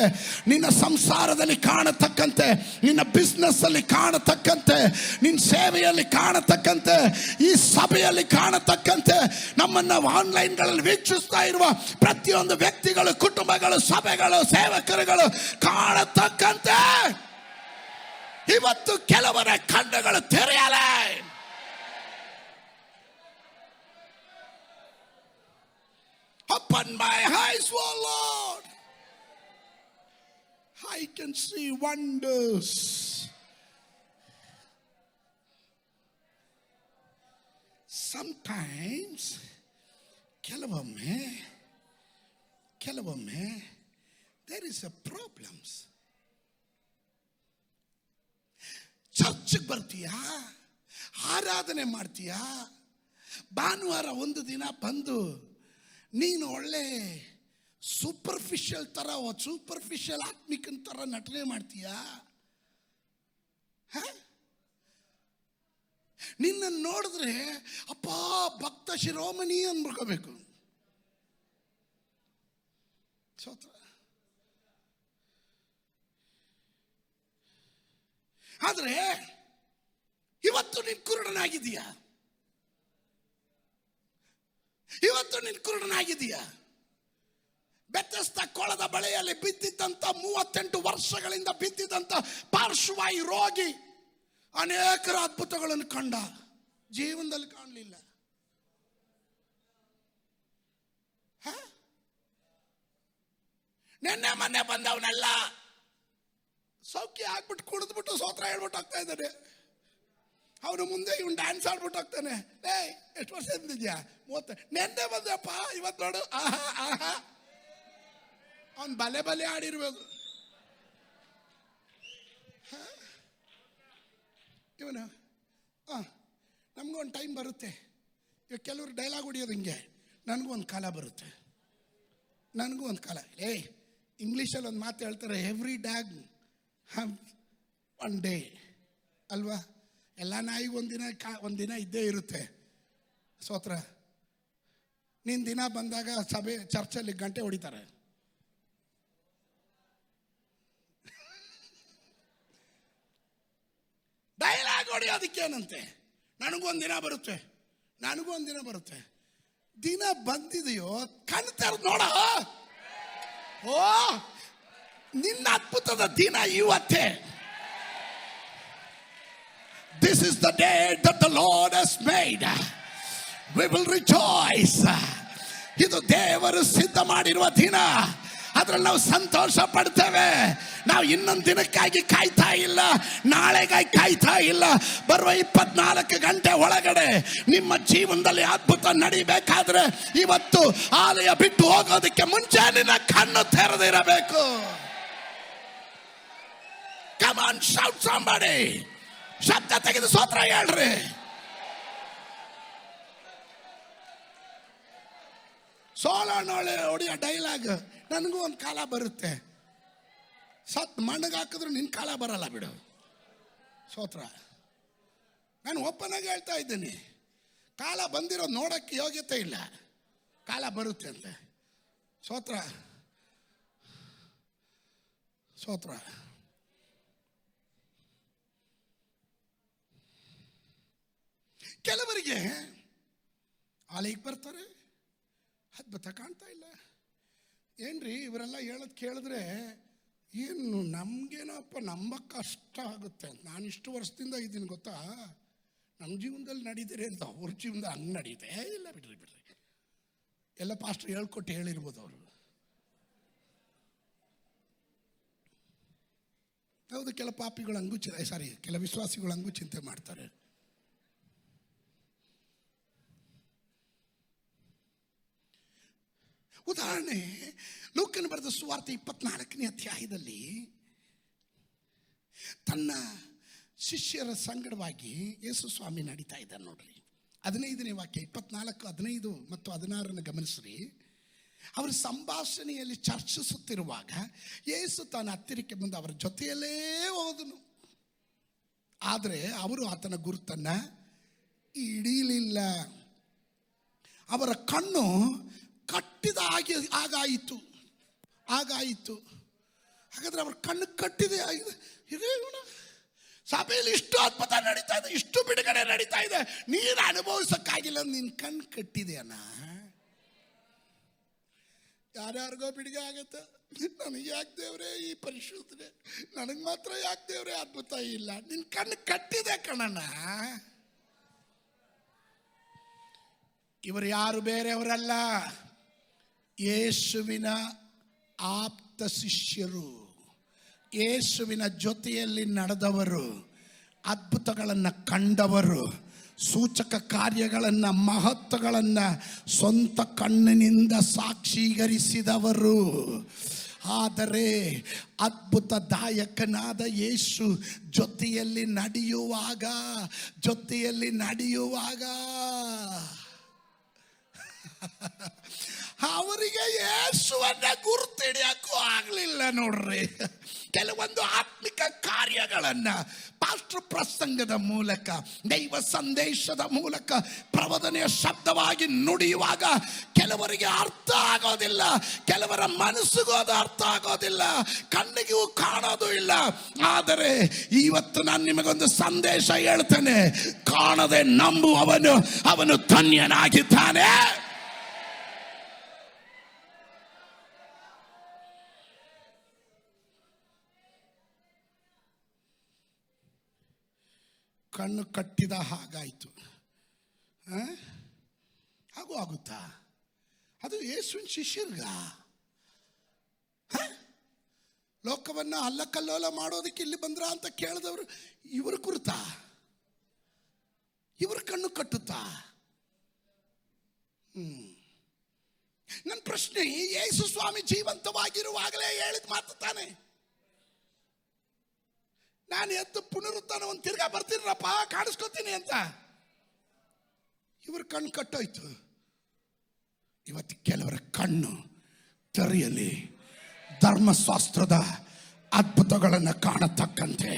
ನಿನ್ನ ಸಂಸಾರದಲ್ಲಿ ಕಾಣತಕ್ಕಂತೆ, ನಿನ್ನ ಬಿಸ್ನೆಸ್ ಅಲ್ಲಿ ಕಾಣತಕ್ಕಂತೆ, ನಿನ್ನ ಸೇವೆಯಲ್ಲಿ ಕಾಣತಕ್ಕಂತೆ, ಈ ಸಭೆಯಲ್ಲಿ ಕಾಣತಕ್ಕಂತೆ, ನಮ್ಮನ್ನು ಆನ್ಲೈನ್ಗಳಲ್ಲಿ ವೀಕ್ಷಿಸ್ತಾ ಇರುವ ಪ್ರತಿಯೊಂದು ವ್ಯಕ್ತಿಗಳು, ಕುಟುಂಬಗಳು, ಸಭೆಗಳು, ಸೇವಕರುಗಳು ಕಾಣತಕ್ಕಂತೆ ಇವತ್ತು ಕೆಲವರ ಕಣ್ಣುಗಳು ತೆರೆಯಲೇ. Open my eyes, O Lord. I can see wonders. Sometimes ಕೆಲವೊಮ್ಮೆ there is a problems. ಚರ್ಚ್ಗೆ ಬರ್ತೀಯಾ, ಆರಾಧನೆ ಮಾಡ್ತೀಯಾ, ಭಾನುವಾರ ಒಂದು ದಿನ ಬಂದು ನೀನು ಒಳ್ಳೆ ಸೂಪರ್ಫಿಷಿಯಲ್ ಆತ್ಮಿಕನ್ ಥರ ನಟನೆ ಮಾಡ್ತೀಯಾ? ನಿನ್ನ ನೋಡಿದ್ರೆ ಅಪ್ಪ ಭಕ್ತ ಶಿರೋಮಣಿ ಅನ್ಬಿಡ್ಕೋಬೇಕು. ಸ್ತೋತ್ರ. ಆದರೆ ಇವತ್ತು ನೀನು ಕುರುಡನಾಗಿದ್ದೀಯಾ? ಇವತ್ತು ನೀನು ಕುರುಡನಾಗಿದ್ದೀಯಾ? ಬೆತ್ತಸ್ತ ಕೊಳದ ಬಳೆಯಲ್ಲಿ ಬಿದ್ದಿದ್ದಂಥ 38 ವರ್ಷಗಳಿಂದ ಬಿದ್ದಿದ್ದಂಥ ಪಾರ್ಶ್ವವಾಯು ರೋಗಿ ಅನೇಕರ ಅದ್ಭುತಗಳನ್ನು ಕಂಡ, ಜೀವನದಲ್ಲಿ ಕಾಣಲಿಲ್ಲ. ನೆನ್ನೆ ಮೊನ್ನೆ ಬಂದವನೆಲ್ಲ ಸೌಖ್ಯ ಆಗ್ಬಿಟ್ಟು ಕುಡಿದ್ಬಿಟ್ಟು ಸ್ತೋತ್ರ ಹೇಳ್ಬಿಟ್ಟು ಹೋಗ್ತಾ ಇದ್ದಾನೆ. ಅವನು ಮುಂದೆ ಇವನು ಡ್ಯಾನ್ಸ್ ಆಡ್ಬಿಟ್ಟು ಹೋಗ್ತಾನೆ. ಎಷ್ಟು ವರ್ಷ ಇದ್ದಿದ್ಯಾ? 30. ನೆನ್ನೆ ಬಂದಪ್ಪ, ಇವತ್ತು ನೋಡು ಆಹಾ ಅವನು ಬಲೆ ಆಡಿರ್ಬೇಕು. ಇವನು ನಮಗೂ ಒಂದು ಟೈಮ್ ಬರುತ್ತೆ. ಇವಾಗ ಕೆಲವರು ಡೈಲಾಗ್ ಹೊಡಿಯೋದು ಹಿಂಗೆ, ನನಗೂ ಒಂದು ಕಾಲ ಬರುತ್ತೆ, ನನಗೂ ಒಂದು ಕಾಲ. ಇಂಗ್ಲೀಷಲ್ಲಿ ಒಂದು ಮಾತು ಹೇಳ್ತಾರೆ, every dog have one day ಅಲ್ವಾ? ಎಲ್ಲ ನಾಯಿಗೂ ಒಂದಿನ ಇದ್ದೇ ಇರುತ್ತೆ. ಸ್ತೋತ್ರ. ನಿನ್ನ ದಿನ ಬಂದಾಗ ಚರ್ಚಲ್ಲಿ ಗಂಟೆ ಹೊಡಿತಾರೆ. ಡೈಲಾಗ್ ಹೊಡೆಯೋದಕ್ಕೇನಂತೆ, ನನಗೂ ಒಂದಿನ ಬರುತ್ತೆ, ನನಗೂ ಒಂದಿನ ಬರುತ್ತೆ. ದಿನ ಬಂದಿದೆಯೋ ಕಣ್ ತೆರೆದು ನೋಡ. ಓ ನಿನ್ನ ಅದ್ಭುತದ ದಿನ ಇವತ್ತೇ. This is the day that the Lord has made. We will rejoice. ಇದು ದೇವರು ಸಿದ್ಧ ಮಾಡಿರುವ ದಿನ, ಅದ್ರಲ್ಲಿ ನಾವು ಸಂತೋಷ ಪಡ್ತೇವೆ. ನಾವು ಇನ್ನೊಂದು ದಿನಕ್ಕಾಗಿ ಕಾಯ್ತಾ ಇಲ್ಲ, ನಾಳೆಗಾಗಿ ಕಾಯ್ತಾ ಇಲ್ಲ. ಬರುವ 24 ಗಂಟೆ ಒಳಗಡೆ ನಿಮ್ಮ ಜೀವನದಲ್ಲಿ ಅದ್ಭುತ ನಡಿಬೇಕಾದ್ರೆ ಇವತ್ತು ಆಲಯ ಬಿಟ್ಟು ಹೋಗೋದಕ್ಕೆ ಮುಂಚೆ ನಿನ್ನ ಕಣ್ಣು ತೆರೆದಿರಬೇಕು. Come on, shout somebody. ಶಬ್ದ ತೆಗೆದು ಸ್ತೋತ್ರ ಹೇಳ್ರಿ. ಸೋಲನೊಳೆ ಹೊಡಿಯೋ ಡೈಲಾಗ್ ನನಗೂ ಒಂದು ಕಾಲ ಬರುತ್ತೆ. ಸತ್ ಮಣ್ಣಗೆ ಹಾಕಿದ್ರು ನಿನ್ನ ಕಾಲ ಬರಲ್ಲ ಬಿಡು. ಸ್ತೋತ್ರ. ನಾನು ಓಪನ್ ಆಗಿ ಹೇಳ್ತಾ ಇದ್ದೀನಿ, ಕಾಲ ಬಂದಿರೋ ನೋಡಕ್ಕೆ ಯೋಗ್ಯತೆ ಇಲ್ಲ, ಕಾಲ ಬರುತ್ತೆ ಅಂತ. ಸ್ತೋತ್ರ ಸ್ತೋತ್ರ. ಕೆಲವರಿಗೆ ಆಲಯಕ್ಕೆ ಬರ್ತಾರೆ, ಅದ್ಭುತ ಕಾಣ್ತಾ ಇಲ್ಲ. ಏನ್ರಿ ಇವರೆಲ್ಲ ಹೇಳೋದು ಕೇಳಿದ್ರೆ ಏನು ನಮಗೇನಪ್ಪ ನಂಬಕ್ಕೆ ಕಷ್ಟ ಆಗುತ್ತೆ. ನಾನು ಇಷ್ಟು ವರ್ಷದಿಂದ ಇದ್ದೀನಿ ಗೊತ್ತಾ, ನಮ್ಮ ಜೀವನದಲ್ಲಿ ನಡೀತೀರಿ ಅಂತ ಅವ್ರ ಜೀವನದಲ್ಲಿ ಹಂಗೆ ನಡೀತೆ ಇಲ್ಲ. ಬಿಡ್ರಿ ಎಲ್ಲ ಪಾಸ್ಟರ್ ಹೇಳ್ಕೊಟ್ಟು ಹೇಳಿರ್ಬೋದು ಅವರು. ಹೌದು, ಕೆಲ ಪಾಪಿಗಳು ಹಂಗೂ ಕೆಲ ವಿಶ್ವಾಸಿಗಳು ಹಂಗೂ ಚಿಂತೆ ಮಾಡ್ತಾರೆ. ಉದಾಹರಣೆ, ಲೂಕನ ಬರೆದ ಸುವಾರ್ತೆ 24ನೇ ಅಧ್ಯಾಯದಲ್ಲಿ ತನ್ನ ಶಿಷ್ಯರ ಸಂಗಡವಾಗಿ ಯೇಸು ಸ್ವಾಮಿ ನಡೀತಾ ಇದ್ದಾರೆ ನೋಡ್ರಿ. 15ನೇ ವಾಕ್ಯ 24, 15 ಮತ್ತು 16 ಗಮನಿಸ್ರಿ. ಅವರ ಸಂಭಾಷಣೆಯಲ್ಲಿ ಚರ್ಚಿಸುತ್ತಿರುವಾಗ ಯೇಸು ತನ್ನ ಹತ್ತಿರಕ್ಕೆ ಬಂದು ಅವರ ಜೊತೆಯಲ್ಲೇ ಹೋದನು. ಆದರೆ ಅವರು ಆತನ ಗುರುತನ್ನ ಹಿಡಿಯಲಿಲ್ಲ. ಅವರ ಕಣ್ಣು ಕಟ್ಟಿದ ಹಾಗಾಯಿತು. ಹಾಗಾದ್ರೆ ಅವ್ರ ಕಣ್ಣು ಕಟ್ಟಿದೆ ಆಗಿದೆ. ಸಭೆಯಲ್ಲಿ ಇಷ್ಟು ಅದ್ಭುತ ನಡೀತಾ ಇದೆ, ಇಷ್ಟು ಬಿಡುಗಡೆ ನಡೀತಾ ಇದೆ, ನೀನು ಅನುಭವಿಸಕ್ಕಾಗಿಲ್ಲ, ನಿನ್ನ ಕಣ್ಣು ಕಟ್ಟಿದೆಯಣ್ಣ. ಯಾರ್ಯಾರಿಗೋ ಬಿಡುಗೆ ಆಗತ್ತೆ, ನನಗೆ ಯಾಕೆ ದೇವ್ರೆ ಈ ಪರಿಶುದ್ಧನೆ, ನನಗೆ ಮಾತ್ರ ಯಾಕೆ ದೇವ್ರೆ ಅದ್ಭುತ ಇಲ್ಲ? ನಿನ್ನ ಕಣ್ಣು ಕಟ್ಟಿದೆ ಕಣಣ್ಣ. ಇವರು ಯಾರು ಬೇರೆಯವರಲ್ಲ, ಯೇಸುವಿನ ಆಪ್ತ ಶಿಷ್ಯರು, ಯೇಸುವಿನ ಜೊತೆಯಲ್ಲಿ ನಡೆದವರು, ಅದ್ಭುತಗಳನ್ನು ಕಂಡವರು, ಸೂಚಕ ಕಾರ್ಯಗಳನ್ನು, ಮಹತ್ವಗಳನ್ನು ಸ್ವಂತ ಕಣ್ಣಿನಿಂದ ಸಾಕ್ಷೀಕರಿಸಿದವರು. ಆದರೆ ಅದ್ಭುತದಾಯಕನಾದ ಯೇಸು ಜೊತೆಯಲ್ಲಿ ನಡೆಯುವಾಗ ಅವರಿಗೆ ಯೇಸುವನ್ನ ಗುರುತಿಡಿಯಕ್ಕೂ ಆಗಲಿಲ್ಲ ನೋಡ್ರಿ. ಕೆಲವೊಂದು ಆತ್ಮಿಕ ಕಾರ್ಯಗಳನ್ನ ಪಾಸ್ಟರ್ ಪ್ರಸಂಗದ ಮೂಲಕ, ದೈವ ಸಂದೇಶದ ಮೂಲಕ, ಪ್ರಬೋಧನೆಯ ಶಬ್ದವಾಗಿ ನುಡಿಯುವಾಗ ಕೆಲವರಿಗೆ ಅರ್ಥ ಆಗೋದಿಲ್ಲ, ಕೆಲವರ ಮನಸ್ಸಿಗೂ ಅದು ಅರ್ಥ ಆಗೋದಿಲ್ಲ, ಕಣ್ಣಿಗೂ ಕಾಣೋದು ಇಲ್ಲ. ಆದರೆ ಇವತ್ತು ನಾನು ನಿಮಗೊಂದು ಸಂದೇಶ ಹೇಳ್ತೇನೆ, ಕಾಣದೆ ನಂಬುವವನು ಅವನು ಧನ್ಯನಾಗಿದ್ದಾನೆ. ಕಣ್ಣು ಕಟ್ಟಿದ ಹಾಗಾಯಿತು. ಹಾಗೂ ಆಗುತ್ತಾ? ಅದು ಯೇಸುವಿನ ಶಿಷ್ಯರ್ಗ ಲೋಕವನ್ನು ಅಲ್ಲಕಲ್ಲೋಲ ಮಾಡೋದಕ್ಕೆ ಇಲ್ಲಿ ಬಂದ್ರ ಅಂತ ಕೇಳಿದವರು ಇವರು ಕುರಿತಾ, ಇವ್ರ ಕಣ್ಣು ಕಟ್ಟುತ್ತಾ? ನನ್ನ ಪ್ರಶ್ನೆ, ಯೇಸು ಸ್ವಾಮಿ ಜೀವಂತವಾಗಿರುವಾಗಲೇ ಹೇಳಿದ ಮಾತು ತಾನೆ, ನಾನು ಎದ್ದು ಪುನರುತ್ಥಾನ ಒಂದು ತಿರ್ಗಾ ಬರ್ತೀನಪ್ಪ, ಕಾಣಿಸ್ಕೊತೀನಿ ಅಂತ. ಇವ್ರ ಕಣ್ಣು ಕಟ್ಟೋಯ್ತು. ಇವತ್ತು ಕೆಲವರ ಕಣ್ಣು ತೆರೆಯಲಿ, ಧರ್ಮಶಾಸ್ತ್ರದ ಅದ್ಭುತಗಳನ್ನು ಕಾಣತಕ್ಕಂತೆ.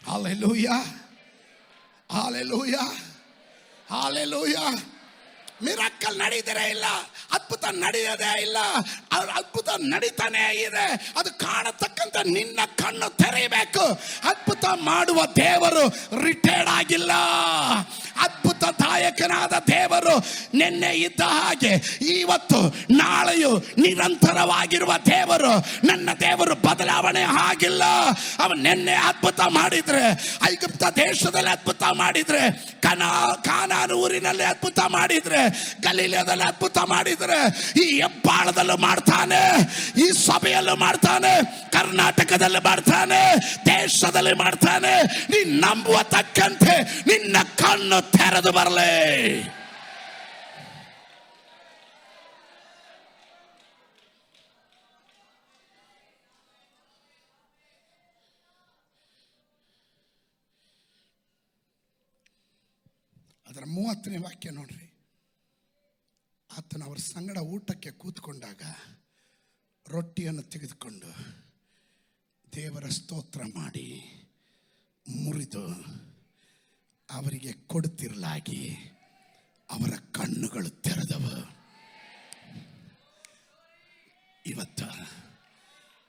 Hallelujah, hallelujah, hallelujah. ಮಿರಾಕಲ್ ನಡೀತಾರೆ ಇಲ್ಲ, ಅದ್ಭುತ ನಡೆಯೋದೇ ಇಲ್ಲ, ಅದ್ಭುತ ನಡೀತಾನೆ ಇದೆ. ಅದು ಕಾಣತಕ್ಕಂತ ನಿನ್ನ ಕಣ್ಣು ತೆರೆಯಬೇಕು. ಅದ್ಭುತ ಮಾಡುವ ದೇವರು ರಿಟೈರ್ಡ್ ಆಗಿಲ್ಲ. ಅದ್ಭುತ ನಾಯಕನಾದ ದೇವರು ನಿನ್ನೆ ಇದ್ದ ಹಾಗೆ ಇವತ್ತು ನಾಳೆಯು ನಿರಂತರವಾಗಿರುವ ದೇವರು. ನನ್ನ ದೇವರು ಬದಲಾವಣೆ ಆಗಿಲ್ಲ. ಅವನು ನಿನ್ನೆ ಅದ್ಭುತ ಮಾಡಿದ್ರೆ, ಐಗುಪ್ತ ದೇಶದಲ್ಲಿ ಅದ್ಭುತ ಮಾಡಿದ್ರೆ, ಕಾನಾನು ಊರಿನಲ್ಲಿ ಅದ್ಭುತ ಮಾಡಿದ್ರೆ, ಗಲೀಲದಲ್ಲಿ ಅದ್ಭುತ ಮಾಡಿದ್ರೆ, ಈ ಹೆಬ್ಬಾಳದಲ್ಲೂ ಮಾಡ್ತಾನೆ, ಈ ಸಭೆಯಲ್ಲೂ ಮಾಡ್ತಾನೆ, ಕರ್ನಾಟಕದಲ್ಲಿ ಮಾಡ್ತಾನೆ, ದೇಶದಲ್ಲಿ ಮಾಡ್ತಾನೆ. ನೀನು ನಂಬುವ ತಕ್ಕಂತೆ ನಿನ್ನ ಕಣ್ಣು ತೆರೆದು ಬರಲೇ. ಅದರ 30ನೇ ವಾಕ್ಯ ನೋಡ್ರಿ. ಆತನ ಅವರ ಸಂಗಡ ಊಟಕ್ಕೆ ಕೂತ್ಕೊಂಡಾಗ ರೊಟ್ಟಿಯನ್ನು ತೆಗೆದುಕೊಂಡು ದೇವರ ಸ್ತೋತ್ರ ಮಾಡಿ ಮುರಿದು ಅವರಿಗೆ ಕೊಡುತ್ತಿರಲಾಗಿ ಅವರ ಕಣ್ಣುಗಳು ತೆರೆದವು. ಇವತ್ತು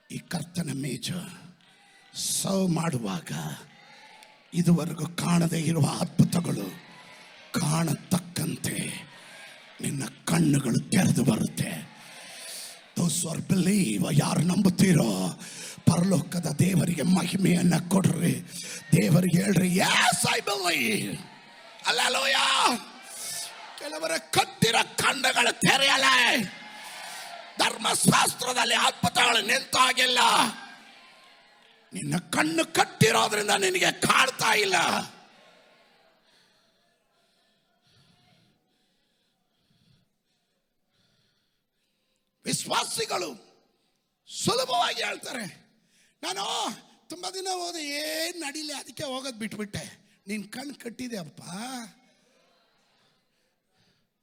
ಈ ಕರ್ತನ ಮೇಜು ಸರ್ವ್ ಮಾಡುವಾಗ ಇದುವರೆಗೂ ಕಾಣದೇ ಇರುವ ಅದ್ಭುತಗಳು ಕಾಣತಕ್ಕಂತೆ ನಿನ್ನ ಕಣ್ಣುಗಳು ತೆರೆದು ಬರುತ್ತೆ. Those who believe, ಯಾರು ನಂಬುತ್ತೀರೋ ಪರಲೋಕದ ದೇವರಿಗೆ ಮಹಿಮೆಯನ್ನ ಕೊಡ್ರಿ. ದೇವರಿಗೆ ಹೇಳ್ರಿ, yes I believe. Hallelujah. ಕೆಲವರ ಕಟ್ಟಿರ ಕಣ್ಣುಗಳು ತೆರೆಯಲೇ. ಧರ್ಮಶಾಸ್ತ್ರದಲ್ಲಿ ಅದ್ಭುತಗಳು ನಿಂತಾಗಿಲ್ಲ. ನಿನ್ನ ಕಣ್ಣು ಕಟ್ಟಿರೋದ್ರಿಂದ ನಿನಗೆ ಕಾಣ್ತಾ ಇಲ್ಲ. ವಿಶ್ವಾಸಿಗಳು ಸುಲಭವಾಗಿ ಹೇಳ್ತಾರೆ, ನಾನು ತುಂಬ ದಿನ ಹೋದೆ, ಏನು ನಡೀಲಿ, ಅದಕ್ಕೆ ಹೋಗೋದು ಬಿಟ್ಬಿಟ್ಟೆ. ನಿನ್ನ ಕಣ್ಣು ಕಟ್ಟಿದೆ ಅಪ್ಪ.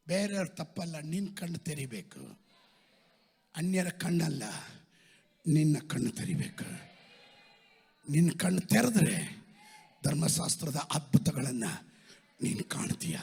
ಬೇರೆಯವ್ರ ತಪ್ಪಲ್ಲ, ನಿನ್ನ ಕಣ್ಣು ತೆರಿಬೇಕು. ಅನ್ಯರ ಕಣ್ಣಲ್ಲ, ನಿನ್ನ ಕಣ್ಣು ತೆರಿಬೇಕು. ನಿನ್ನ ಕಣ್ಣು ತೆರೆದ್ರೆ ಧರ್ಮಶಾಸ್ತ್ರದ ಅದ್ಭುತಗಳನ್ನು ನೀನು ಕಾಣ್ತೀಯ.